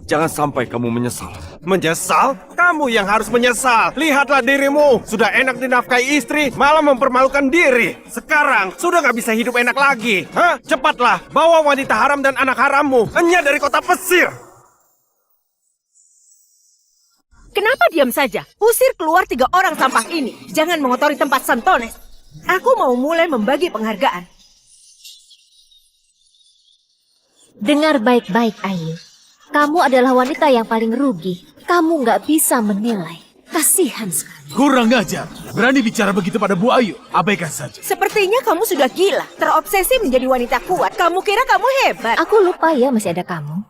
Jangan sampai kamu menyesal. Menyesal? Kamu yang harus menyesal. Lihatlah dirimu. Sudah enak dinafkahi istri, malah mempermalukan diri. Sekarang sudah gak bisa hidup enak lagi. Hah? Cepatlah, bawa wanita haram dan anak harammu. Hanya dari kota Pesir. Kenapa diam saja? Usir keluar 3 orang sampah ini. Jangan mengotori tempat Santones. Aku mau mulai membagi penghargaan. Dengar baik-baik Ayu. Kamu adalah wanita yang paling rugi. Kamu nggak bisa menilai. Kasihan sekali. Kurang ajar. Berani bicara begitu pada Bu Ayu. Abaikan saja. Sepertinya kamu sudah gila, terobsesi menjadi wanita kuat. Kamu kira kamu hebat. Aku lupa ya masih ada kamu.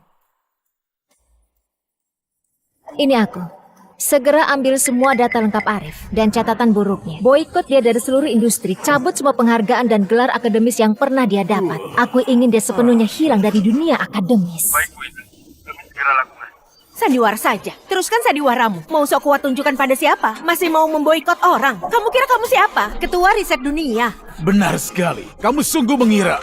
Ini aku. Segera ambil semua data lengkap Arif dan catatan buruknya. Boikot dia dari seluruh industri. Cabut semua penghargaan dan gelar akademis yang pernah dia dapat. Aku ingin dia sepenuhnya hilang dari dunia akademis. Baik, Bu Intan. Kami segera lakukan. Sandiwara saja. Teruskan sandiwaramu. Mau sok kuat tunjukkan pada siapa? Masih mau memboikot orang? Kamu kira kamu siapa? Ketua riset dunia. Benar sekali. Kamu sungguh mengira.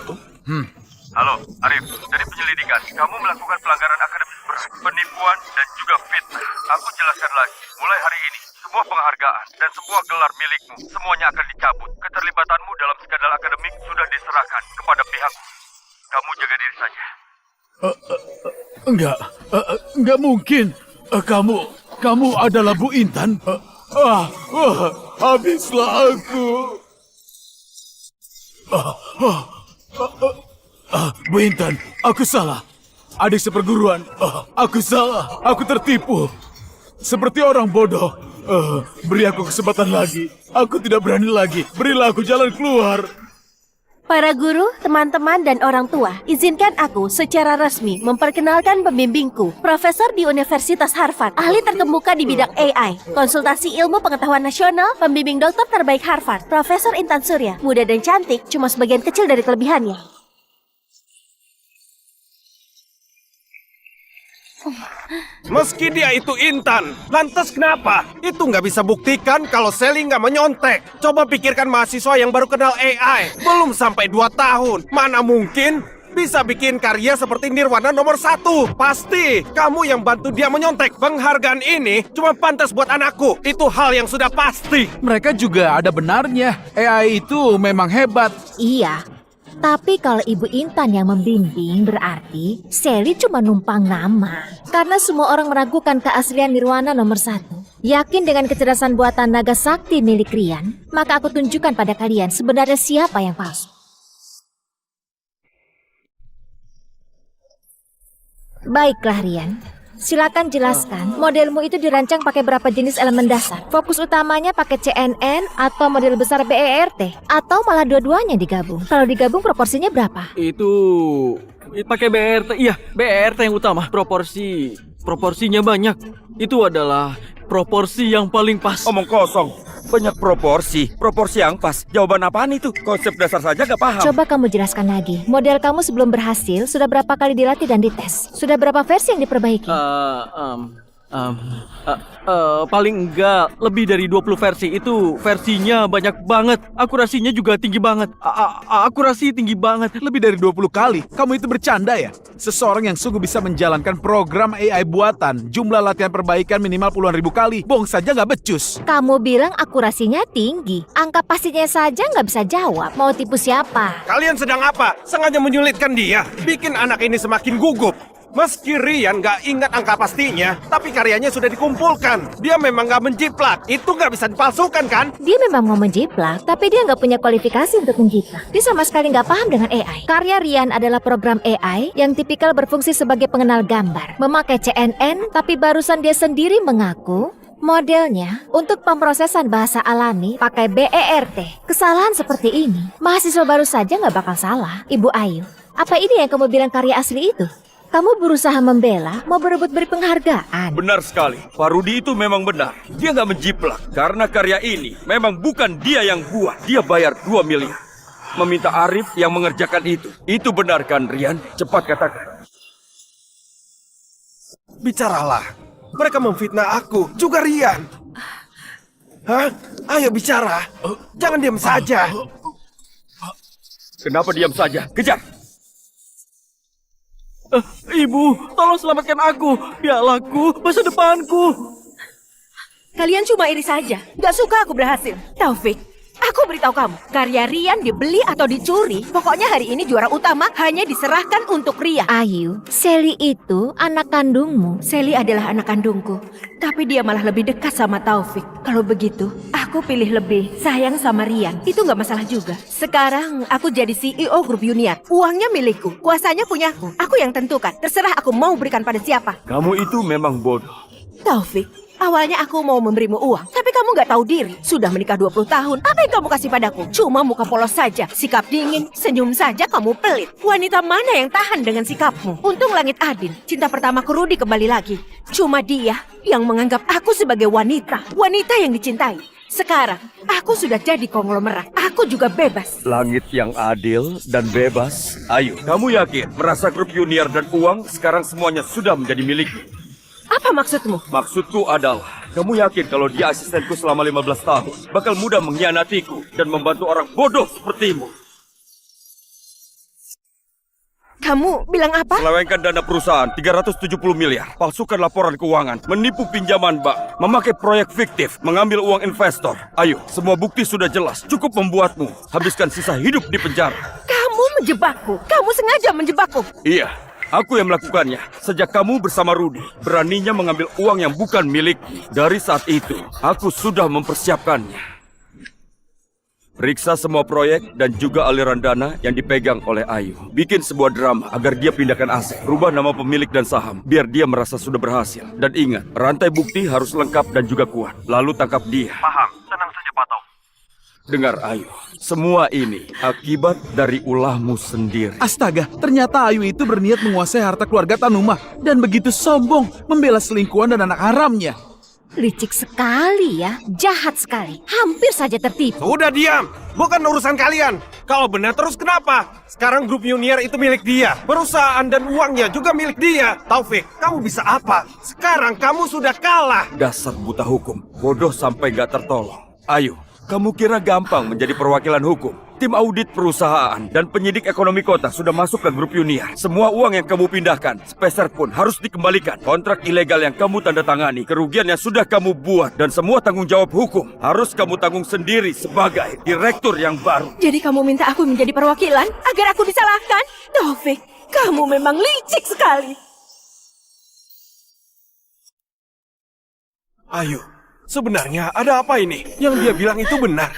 Halo, Arif. Dari penyelidikan, kamu melakukan pelanggaran akademis berat, penipuan, dan juga fitnah. Aku jelaskan lagi. Mulai hari ini, semua penghargaan dan semua gelar milikmu, semuanya akan dicabut. Keterlibatanmu dalam skandal akademik sudah diserahkan kepada pihakku. Kamu jaga diri saja. Enggak mungkin. Kamu adalah Bu Intan. Habislah aku. Bu Intan, aku salah. Adik seperguruan, aku salah. Aku tertipu. Seperti orang bodoh. Beri aku kesempatan lagi. Aku tidak berani lagi. Berilah aku jalan keluar. Para guru, teman-teman, dan orang tua, izinkan aku secara resmi memperkenalkan pembimbingku, profesor di Universitas Harvard, ahli terkemuka di bidang AI, konsultasi ilmu pengetahuan nasional, pembimbing dokter terbaik Harvard, Profesor Intan Surya. Muda dan cantik, cuma sebagian kecil dari kelebihannya. Meski dia itu Intan, lantas kenapa? Itu nggak bisa buktikan kalau Sally nggak menyontek. Coba pikirkan mahasiswa yang baru kenal AI, belum sampai 2 tahun. Mana mungkin bisa bikin karya seperti Nirwana nomor 1. Pasti kamu yang bantu dia menyontek. Penghargaan ini cuma pantas buat anakku. Itu hal yang sudah pasti. Mereka juga ada benarnya. AI itu memang hebat. Iya. Tapi kalau Ibu Intan yang membimbing berarti Sally cuma numpang nama. Karena semua orang meragukan keaslian Nirwana nomor 1. Yakin dengan kecerdasan buatan naga sakti milik Rian? Maka aku tunjukkan pada kalian sebenarnya siapa yang palsu. Baiklah Rian, silakan jelaskan modelmu itu dirancang pakai berapa jenis elemen dasar. Fokus utamanya pakai CNN atau model besar BERT, atau malah dua-duanya digabung. Kalau digabung proporsinya berapa? Itu pakai BRT, iya BRT yang utama. Proporsinya banyak. Itu adalah proporsi yang paling pas. Omong kosong. Banyak proporsi yang pas. Jawaban apaan itu? Konsep dasar saja gak paham. Coba kamu jelaskan lagi. Model kamu sebelum berhasil sudah berapa kali dilatih dan dites? Sudah berapa versi yang diperbaiki? Paling enggak lebih dari 20 versi. Itu versinya banyak banget. Akurasinya juga tinggi banget. Akurasi tinggi banget. Lebih dari 20 kali. Kamu itu bercanda ya? Seseorang yang sungguh bisa menjalankan program AI buatan, jumlah latihan perbaikan minimal puluhan ribu kali. Bohong saja nggak becus. Kamu bilang akurasinya tinggi. Angka pastinya saja nggak bisa jawab. Mau tipu siapa? Kalian sedang apa? Sengaja menyulitkan dia, bikin anak ini semakin gugup. Meski Rian gak ingat angka pastinya, tapi karyanya sudah dikumpulkan. Dia memang gak menjiplak. Itu gak bisa dipalsukan kan? Dia memang mau menjiplak, tapi dia nggak punya kualifikasi untuk menjiplak. Dia sama sekali nggak paham dengan AI. Karya Rian adalah program AI yang tipikal berfungsi sebagai pengenal gambar. Memakai CNN, tapi barusan dia sendiri mengaku modelnya untuk pemrosesan bahasa alami pakai BERT. Kesalahan seperti ini, mahasiswa baru saja nggak bakal salah. Ibu Ayu, apa ini yang kamu bilang karya asli itu? Kamu berusaha membela, mau berebut beri penghargaan. Benar sekali. Pak Rudi itu memang benar. Dia nggak menjiplak. Karena karya ini memang bukan dia yang buat. Dia bayar 2 miliar. Meminta Arif yang mengerjakan itu. Itu benar kan, Rian? Cepat katakan. Bicaralah. Mereka memfitnah aku, juga Rian. Hah? Ayo bicara. Jangan diam saja. Kenapa diam saja? Kejar! Ibu, tolong selamatkan aku. Pialaku, masa depanku. Kalian cuma iri saja. Gak suka aku berhasil. Taufik, aku beritahu kamu. Karya Rian dibeli atau dicuri. Pokoknya hari ini juara utama hanya diserahkan untuk Rian. Ayu, Sally itu anak kandungmu. Sally adalah anak kandungku. Tapi dia malah lebih dekat sama Taufik. Kalau begitu, aku pilih lebih sayang sama Rian. Itu gak masalah juga. Sekarang aku jadi CEO grup Uniar. Uangnya milikku, kuasanya punyaku. Aku yang tentukan. Terserah aku mau berikan pada siapa. Kamu itu memang bodoh. Taufik, awalnya aku mau memberimu uang. Tapi kamu gak tahu diri. Sudah menikah 20 tahun. Apa yang kamu kasih padaku? Cuma muka polos saja. Sikap dingin, senyum saja kamu pelit. Wanita mana yang tahan dengan sikapmu? Untung langit adil. Cinta pertamaku Rudi kembali lagi. Cuma dia yang menganggap aku sebagai wanita. Wanita yang dicintai. Sekarang, aku sudah jadi konglomerat. Aku juga bebas. Langit yang adil dan bebas. Ayo, kamu yakin merasa grup Uniar dan uang sekarang semuanya sudah menjadi milikmu? Apa maksudmu? Maksudku adalah, kamu yakin kalau dia asistenku selama 15 tahun bakal mudah mengkhianatiku dan membantu orang bodoh sepertimu? Kamu bilang apa? Selewengkan dana perusahaan 370 miliar, palsukan laporan keuangan, menipu pinjaman bank, memakai proyek fiktif, mengambil uang investor. Ayo, semua bukti sudah jelas. Cukup membuatmu habiskan sisa hidup di penjara. Kamu menjebakku. Kamu sengaja menjebakku. Iya, aku yang melakukannya. Sejak kamu bersama Rudi, beraninya mengambil uang yang bukan milikmu. Dari saat itu, aku sudah mempersiapkannya. Periksa semua proyek dan juga aliran dana yang dipegang oleh Ayu. Bikin sebuah drama agar dia pindahkan aset. Rubah nama pemilik dan saham, biar dia merasa sudah berhasil. Dan ingat, rantai bukti harus lengkap dan juga kuat. Lalu tangkap dia. Paham, tenang saja Pak Taufik. Dengar Ayu, semua ini akibat dari ulahmu sendiri. Astaga, ternyata Ayu itu berniat menguasai harta keluarga Tanumah. Dan begitu sombong, membela selingkuhan dan anak haramnya. Licik sekali ya, jahat sekali. Hampir saja tertipu. Sudah diam, bukan urusan kalian. Kalau benar terus kenapa? Sekarang grup Uniar itu milik dia. Perusahaan dan uangnya juga milik dia. Taufik, kamu bisa apa? Sekarang kamu sudah kalah. Dasar buta hukum, bodoh sampai gak tertolong. Ayu, kamu kira gampang menjadi perwakilan hukum? Tim audit perusahaan dan penyidik ekonomi kota sudah masuk ke grup Uniar. Semua uang yang kamu pindahkan, sepeser pun harus dikembalikan. Kontrak ilegal yang kamu tanda tangani, kerugian yang sudah kamu buat, dan semua tanggung jawab hukum harus kamu tanggung sendiri sebagai direktur yang baru. Jadi kamu minta aku menjadi perwakilan agar aku disalahkan? Taufik, kamu memang licik sekali. Ayo, Sebenarnya ada apa ini? Yang dia bilang itu benar.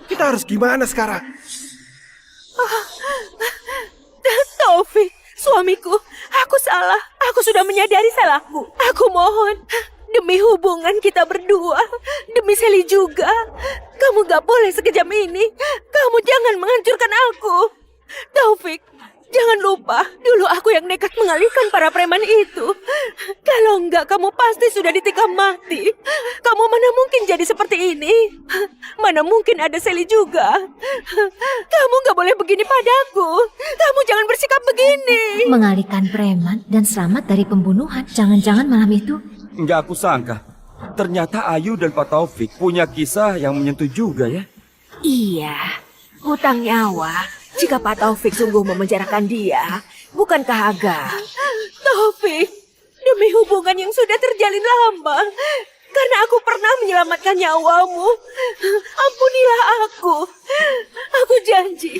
Kita harus gimana sekarang? Taufik, suamiku, aku salah. Aku sudah menyadari salahku. Aku mohon, demi hubungan kita berdua, demi Sally juga, kamu gak boleh sekejam ini. Kamu jangan menghancurkan aku. Taufik, jangan lupa, dulu aku yang nekat mengalihkan para preman itu. Kalau enggak, kamu pasti sudah ditikam mati. Kamu mana mungkin jadi seperti ini? Mana mungkin ada Sally juga? Kamu gak boleh begini padaku. Kamu jangan bersikap begini. Mengalihkan preman dan selamat dari pembunuhan. Jangan-jangan malam itu Nggak aku sangka. Ternyata Ayu dan Pak Taufik punya kisah yang menyentuh juga ya. Iya, hutang nyawa. Jika Pak Taufik sungguh memenjarakan dia, bukankah agak? Taufik, demi hubungan yang sudah terjalin lama, karena aku pernah menyelamatkan nyawamu, ampunilah aku. Aku janji,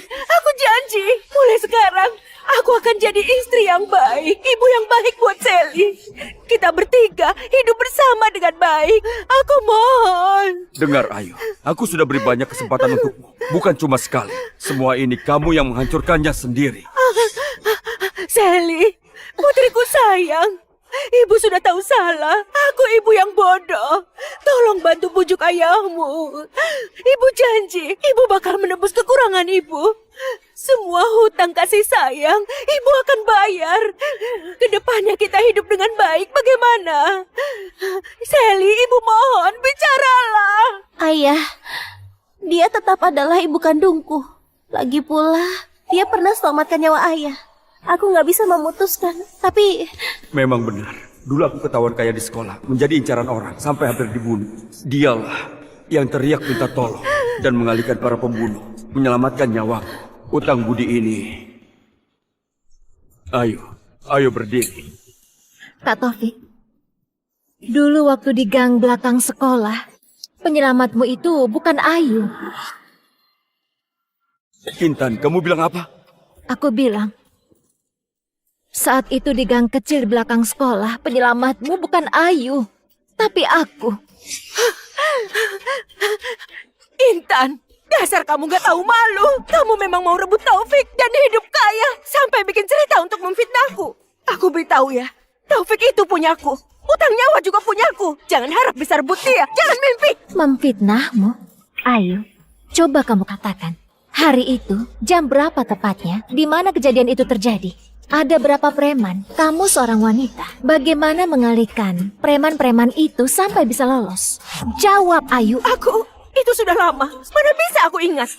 mulai sekarang aku akan jadi istri yang baik, ibu yang baik buat Sally. Kita bertiga hidup bersama dengan baik. Aku mohon. Dengar Ayu, aku sudah beri banyak kesempatan untukmu. Bukan cuma sekali. Semua ini kamu yang menghancurkannya sendiri. Sally, putriku sayang. Ibu sudah tahu salah. Aku ibu yang bodoh. Tolong bantu bujuk ayahmu. Ibu janji, ibu bakal menebus kekurangan ibu. Semua hutang kasih sayang, ibu akan bayar. Kedepannya kita hidup dengan baik, bagaimana? Sally, ibu mohon, bicaralah. Ayah, dia tetap adalah ibu kandungku. Lagi pula, dia pernah selamatkan nyawa ayah. Aku nggak bisa memutuskan, tapi... Memang benar. Dulu aku ketahuan kaya di sekolah, menjadi incaran orang, sampai hampir dibunuh. Dialah yang teriak minta tolong dan mengalihkan para pembunuh, menyelamatkan nyawaku. Utang budi ini. Ayo berdiri. Kak Taufik, dulu waktu di gang belakang sekolah, penyelamatmu itu bukan Ayu. Intan, kamu bilang apa? Aku bilang, saat itu di gang kecil di belakang sekolah, penyelamatmu bukan Ayu, tapi aku. Intan, dasar kamu gak tahu malu. Kamu memang mau rebut Taufik dan hidup kaya sampai bikin cerita untuk memfitnahku. Aku beritahu ya, Taufik itu punyaku. Utang nyawa juga punyaku. Jangan harap bisa rebut dia. Jangan mimpi. Memfitnahmu? Ayu, coba kamu katakan. Hari itu, jam berapa tepatnya? Di mana kejadian itu terjadi? Ada berapa preman? Kamu seorang wanita. Bagaimana mengalihkan preman-preman itu sampai bisa lolos? Jawab, Ayu. Itu sudah lama. Mana bisa aku ingat?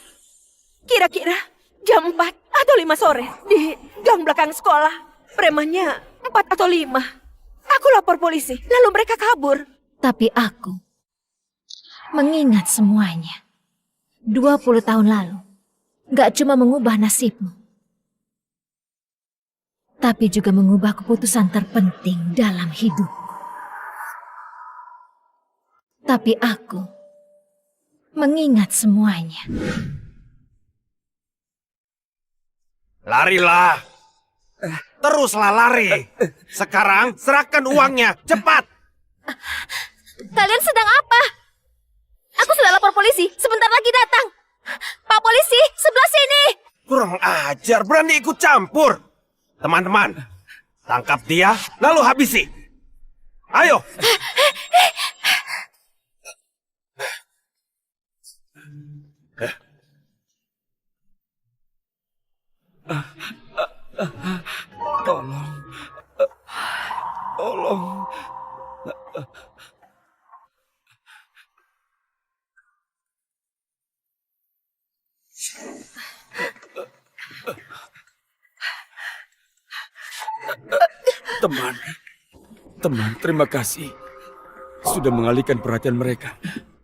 Kira-kira jam 4 atau 5 sore di gang belakang sekolah. Premannya 4 atau 5. Aku lapor polisi, lalu mereka kabur. Tapi aku mengingat semuanya. 20 tahun lalu, gak cuma mengubah nasibmu, tapi juga mengubah keputusan terpenting dalam hidupku. Tapi aku mengingat semuanya. Larilah. Teruslah lari. Sekarang serahkan uangnya, cepat. Kalian sedang apa? Aku sudah lapor polisi, sebentar lagi datang. Pak polisi, sebelah sini. Kurang ajar, berani ikut campur. Teman-teman, tangkap dia, lalu habisi. Ayo. Tolong. Teman, terima kasih. Sudah mengalihkan perhatian mereka.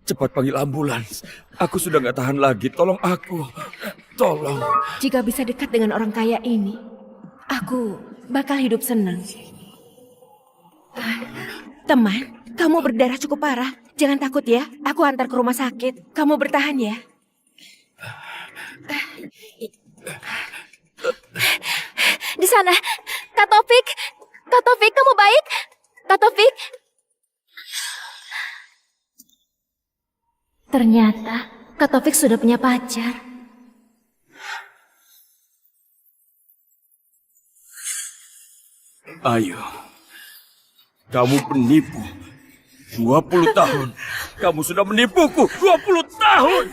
Cepat panggil ambulans. Aku sudah gak tahan lagi. Tolong aku. Tolong. Jika bisa dekat dengan orang kaya ini, aku bakal hidup senang. Teman, kamu berdarah cukup parah. Jangan takut ya, aku antar ke rumah sakit. Kamu bertahan ya. Di sana, Kak Taufik, kamu baik? Kak Taufik? Ternyata Kak Taufik sudah punya pacar. Ayo, kamu penipu. 20 tahun. Kamu sudah menipuku. 20 tahun.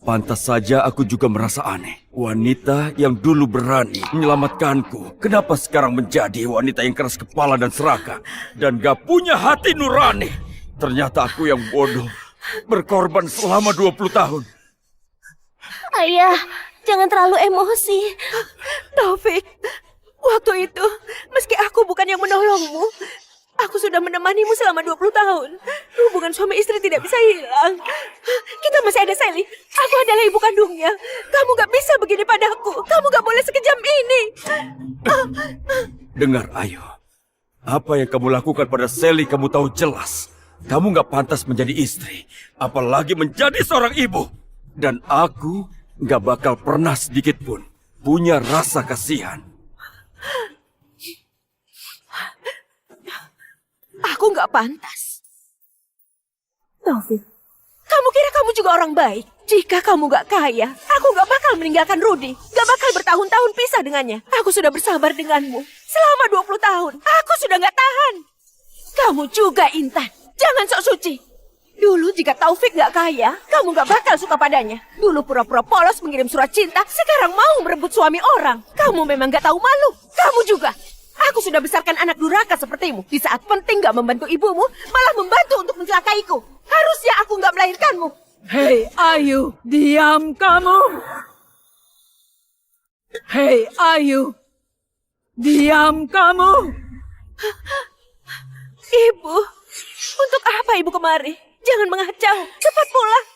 Pantas saja aku juga merasa aneh. Wanita yang dulu berani menyelamatkanku, kenapa sekarang menjadi wanita yang keras kepala dan serakah dan gak punya hati nurani? Ternyata aku yang bodoh, berkorban selama 20 tahun. Ayah, jangan terlalu emosi. Taufik, waktu itu meski aku bukan yang menolongmu, aku sudah menemanimu selama 20 tahun. Hubungan suami istri tidak bisa hilang. Kita masih ada Sally. Aku adalah ibu kandungnya. Kamu gak bisa begini padaku. Kamu gak boleh sekejam ini. Dengar, Ayu. Apa yang kamu lakukan pada Sally kamu tahu jelas. Kamu gak pantas menjadi istri. Apalagi menjadi seorang ibu. Dan aku gak bakal pernah sedikit pun punya rasa kasihan. Aku gak pantas. Taufik, kamu kira kamu juga orang baik? Jika kamu gak kaya, aku gak bakal meninggalkan Rudy. Gak bakal bertahun-tahun pisah dengannya. Aku sudah bersabar denganmu selama 20 tahun. Aku sudah gak tahan. Kamu juga, Intan. Jangan sok suci. Dulu jika Taufik gak kaya, kamu gak bakal suka padanya. Dulu pura-pura polos mengirim surat cinta, sekarang mau merebut suami orang. Kamu memang gak tahu malu. Kamu juga. Aku sudah besarkan anak durhaka sepertimu. Di saat penting gak membantu ibumu, malah membantu untuk mencelakaiku. Harusnya aku gak melahirkanmu. Hei Ayu, diam kamu. Hei Ayu, diam kamu. Ibu, untuk apa ibu kemari? Jangan mengacau, cepat pulang.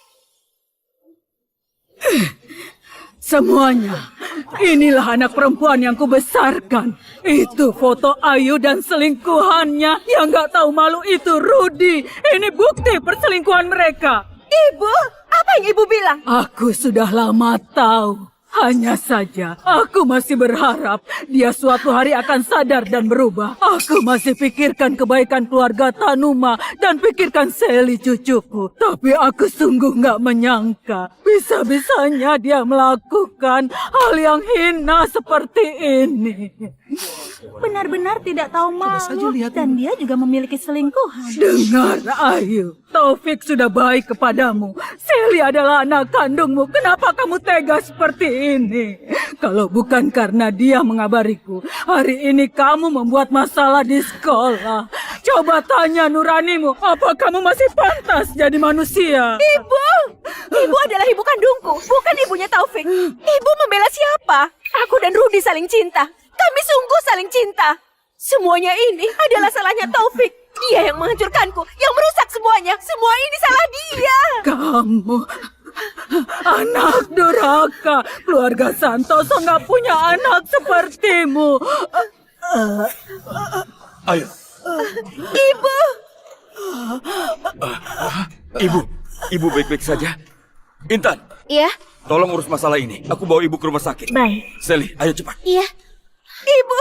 Semuanya, inilah anak perempuan yang kubesarkan. Itu foto Ayu dan selingkuhannya. Yang gak tahu malu itu Rudy. Ini bukti perselingkuhan mereka. Ibu, apa yang ibu bilang? Aku sudah lama tahu. Hanya saja, aku masih berharap dia suatu hari akan sadar dan berubah. Aku masih pikirkan kebaikan keluarga Tanuma dan pikirkan Sally cucuku. Tapi aku sungguh gak menyangka bisa-bisanya dia melakukan hal yang hina seperti ini. Benar-benar tidak tahu malu dan dia juga memiliki selingkuhan. Dengar Ayu, Taufik sudah baik kepadamu. Sally adalah anak kandungmu. Kenapa kamu tega seperti ini? Kalau bukan karena dia mengabariku, hari ini kamu membuat masalah di sekolah. Coba tanya nuranimu, apa kamu masih pantas jadi manusia? Ibu! Ibu adalah ibu kandungku, bukan ibunya Taufik. Ibu membela siapa? Aku dan Rudy saling cinta. Kami sungguh saling cinta. Semuanya ini adalah salahnya Taufik. Dia yang menghancurkanku, yang merusak semuanya. Semua ini salah dia. Kamu anak durhaka. Keluarga Santoso nggak punya anak sepertimu. Ayo. Ibu. Ibu baik-baik saja. Intan, Iya? tolong urus masalah ini. Aku bawa ibu ke rumah sakit. Baik. Sally, ayo cepat. Iya. Ibu.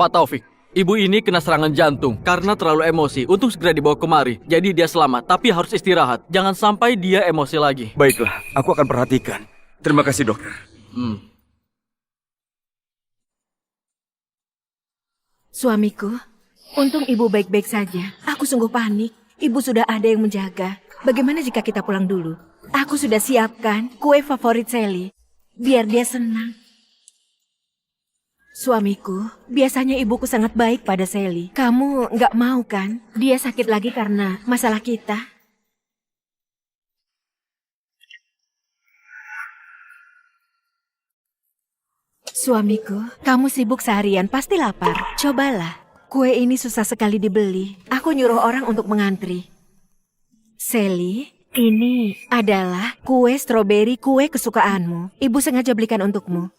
Pak Taufik, ibu ini kena serangan jantung karena terlalu emosi untuk segera dibawa kemari. Jadi dia selamat, tapi harus istirahat. Jangan sampai dia emosi lagi. Baiklah, aku akan perhatikan. Terima kasih, dokter. Suamiku, untung ibu baik-baik saja. Aku sungguh panik. Ibu sudah ada yang menjaga. Bagaimana jika kita pulang dulu? Aku sudah siapkan kue favorit Sally. Biar dia senang. Suamiku, biasanya ibuku sangat baik pada Sally. Kamu nggak mau kan? Dia sakit lagi karena masalah kita. Suamiku, kamu sibuk seharian, pasti lapar. Cobalah. Kue ini susah sekali dibeli. Aku nyuruh orang untuk mengantri. Sally, ini adalah kue stroberi, kue kesukaanmu. Ibu sengaja belikan untukmu.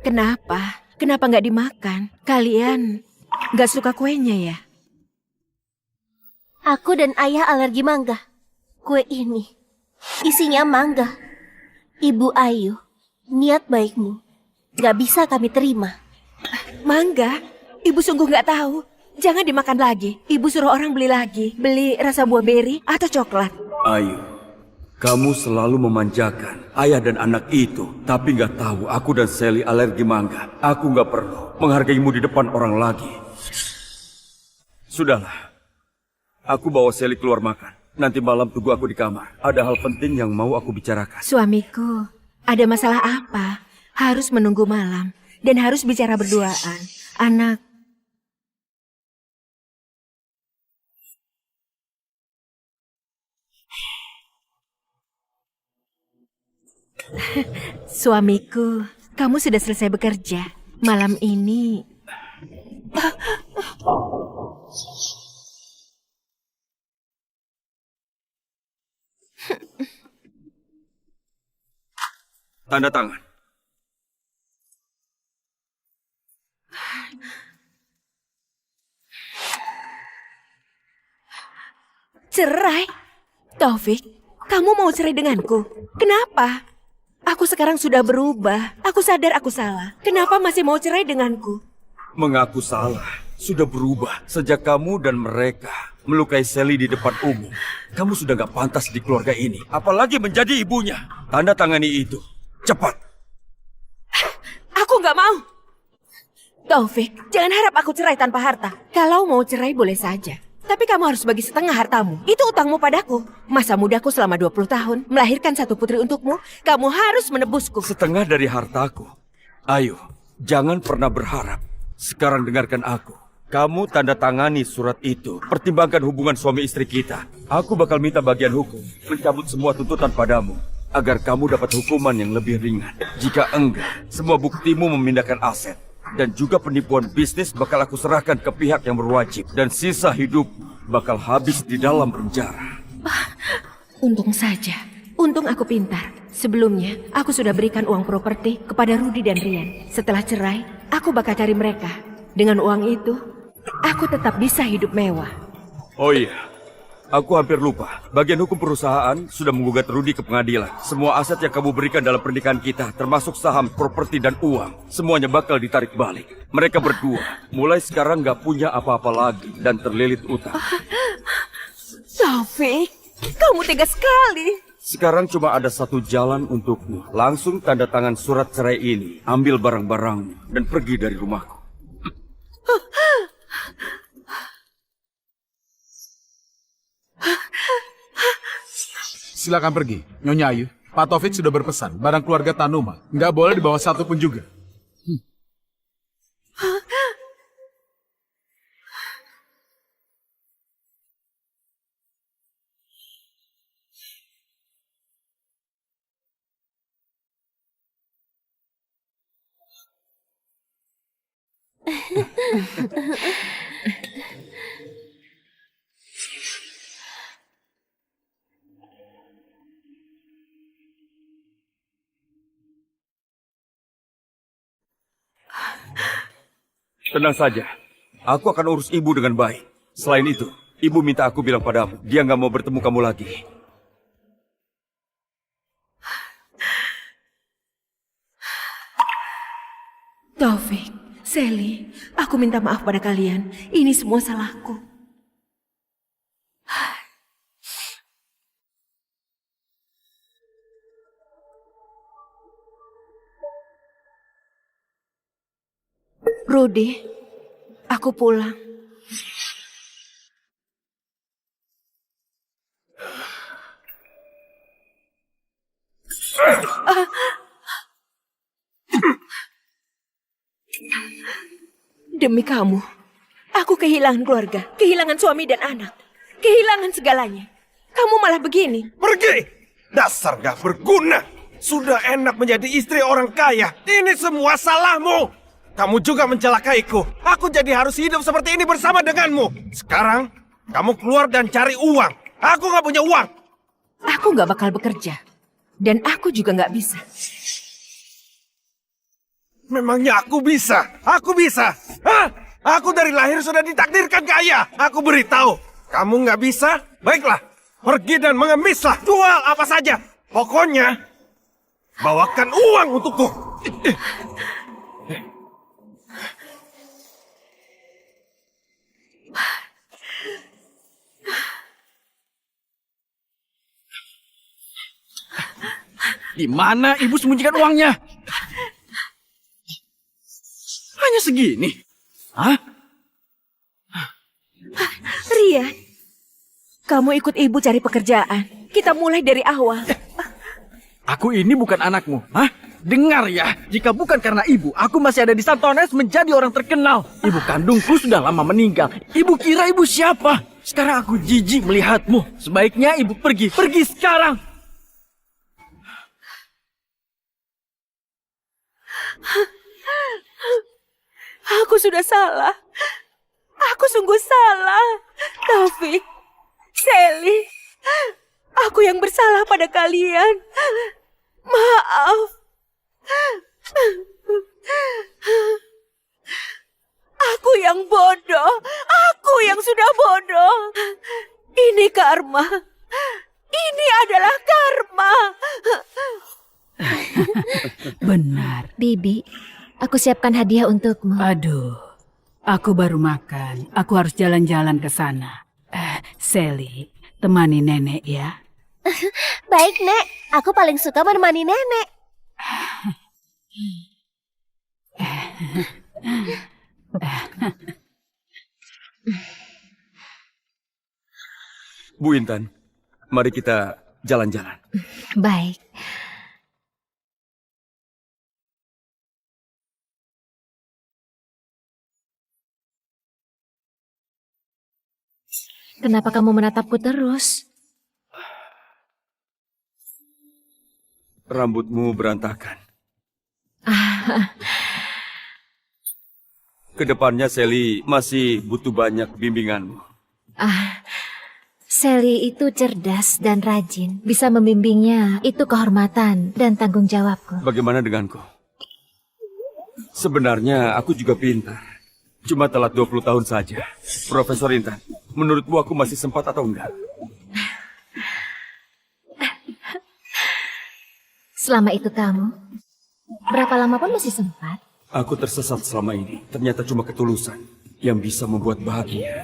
Kenapa? Kenapa nggak dimakan? Kalian nggak suka kuenya ya? Aku dan ayah alergi mangga. Kue ini isinya mangga. Ibu Ayu Niat baikmu gak bisa kami terima. Mangga, ibu sungguh nggak tahu. Jangan dimakan lagi. Ibu suruh orang beli lagi. Beli rasa buah beri atau coklat. Ayu, kamu selalu memanjakan ayah dan anak itu. Tapi nggak tahu aku dan Sally alergi mangga. Aku nggak perlu menghargaimu di depan orang lagi. Sudahlah, aku bawa Sally keluar makan. Nanti malam tunggu aku di kamar. Ada hal penting yang mau aku bicarakan. Suamiku, ada masalah apa? Harus menunggu malam dan harus bicara berduaan. Anak. Suamiku, kamu sudah selesai bekerja. Malam ini Tanda tangan. cerai. Taufik, kamu mau cerai denganku? Kenapa? Aku sekarang sudah berubah. Aku sadar aku salah. Kenapa masih mau cerai denganku? Mengaku salah sudah berubah sejak kamu dan mereka melukai Sally di depan umum. Kamu sudah gak pantas di keluarga ini, apalagi menjadi ibunya. Tanda tangani itu, cepat. Aku gak mau. Taufik, jangan harap aku cerai tanpa harta. Kalau mau cerai boleh saja. Tapi kamu harus bagi setengah hartamu. Itu utangmu padaku. Masa mudaku selama 20 tahun, melahirkan satu putri untukmu, kamu harus menebusku. Setengah dari hartaku. Ayo, jangan pernah berharap. Sekarang dengarkan aku. Kamu tanda tangani surat itu. Pertimbangkan hubungan suami istri kita. Aku bakal minta bagian hukum mencabut semua tuntutan padamu agar kamu dapat hukuman yang lebih ringan. Jika enggak, semua buktimu memindahkan aset dan juga penipuan bisnis bakal aku serahkan ke pihak yang berwajib. Dan sisa hidup bakal habis di dalam penjara. Untung saja. Untung aku pintar. Sebelumnya, aku sudah berikan uang properti kepada Rudy dan Rian. Setelah cerai, aku bakal cari mereka. Dengan uang itu, aku tetap bisa hidup mewah. Oh iya, aku hampir lupa. Bagian hukum perusahaan sudah menggugat Rudy ke pengadilan. Semua aset yang kamu berikan dalam pernikahan kita, termasuk saham, properti, dan uang, semuanya bakal ditarik balik. Mereka berdua mulai sekarang gak punya apa-apa lagi dan terlilit utang. Taufik, kamu tega sekali. Sekarang cuma ada satu jalan untukmu. Langsung tanda tangan surat cerai ini, ambil barang-barangmu, dan pergi dari rumahku. Silakan pergi, Nyonya Ayu. Pak Taufik sudah berpesan, barang keluarga Tanuma nggak boleh dibawa satu pun juga. Tenang saja, aku akan urus ibu dengan baik. Selain itu, ibu minta aku bilang padamu, dia nggak mau bertemu kamu lagi. Taufik, Sally, aku minta maaf pada kalian. Ini semua salahku. Rudy, aku pulang. Demi kamu, aku kehilangan keluarga, kehilangan suami dan anak, kehilangan segalanya. Kamu malah begini. Pergi! Dasar gak berguna. Sudah enak menjadi istri orang kaya. Ini semua salahmu. Kamu juga mencelakaiku. Aku jadi harus hidup seperti ini bersama denganmu. Sekarang, kamu keluar dan cari uang. Aku gak punya uang. Aku gak bakal bekerja. Dan aku juga gak bisa. Memangnya aku bisa? Aku bisa? Hah? Aku dari lahir sudah ditakdirkan kaya. Aku beritahu. Kamu gak bisa? Baiklah. Pergi dan mengemislah. Jual apa saja. Pokoknya, Bawakan uang untukku. Di mana ibu sembunyikan uangnya? Hanya segini. Hah? Rian, kamu ikut ibu cari pekerjaan. Kita mulai dari awal. Aku ini bukan anakmu. Hah? Dengar ya, jika bukan karena ibu, aku masih ada di Santones menjadi orang terkenal. Ibu kandungku sudah lama meninggal. Ibu kira ibu siapa? Sekarang aku jijik melihatmu. Sebaiknya ibu pergi. Pergi sekarang. Aku sudah salah. Aku sungguh salah. Taufik, Sally, aku yang bersalah pada kalian. Maaf. Aku yang bodoh. Aku yang sudah bodoh. Ini karma. Ini adalah karma. Benar. Bibi, aku siapkan hadiah untukmu. Aduh, aku baru makan. Aku harus jalan-jalan ke sana. Sally, temani nenek ya. Baik, Nek. Aku paling suka menemani nenek. Bu Intan, mari kita jalan-jalan. Baik. Kenapa kamu menatapku terus? Rambutmu berantakan. Kedepannya Sally masih butuh banyak bimbinganmu. Sally itu cerdas dan rajin. Bisa membimbingnya, itu kehormatan dan tanggung jawabku. Bagaimana denganku? Sebenarnya aku juga pintar. Cuma telat 20 tahun saja. Profesor Intan, menurutmu aku masih sempat atau enggak? Selama itu kamu, berapa lama pun masih sempat. Aku tersesat selama ini. Ternyata cuma ketulusan yang bisa membuat bahagia.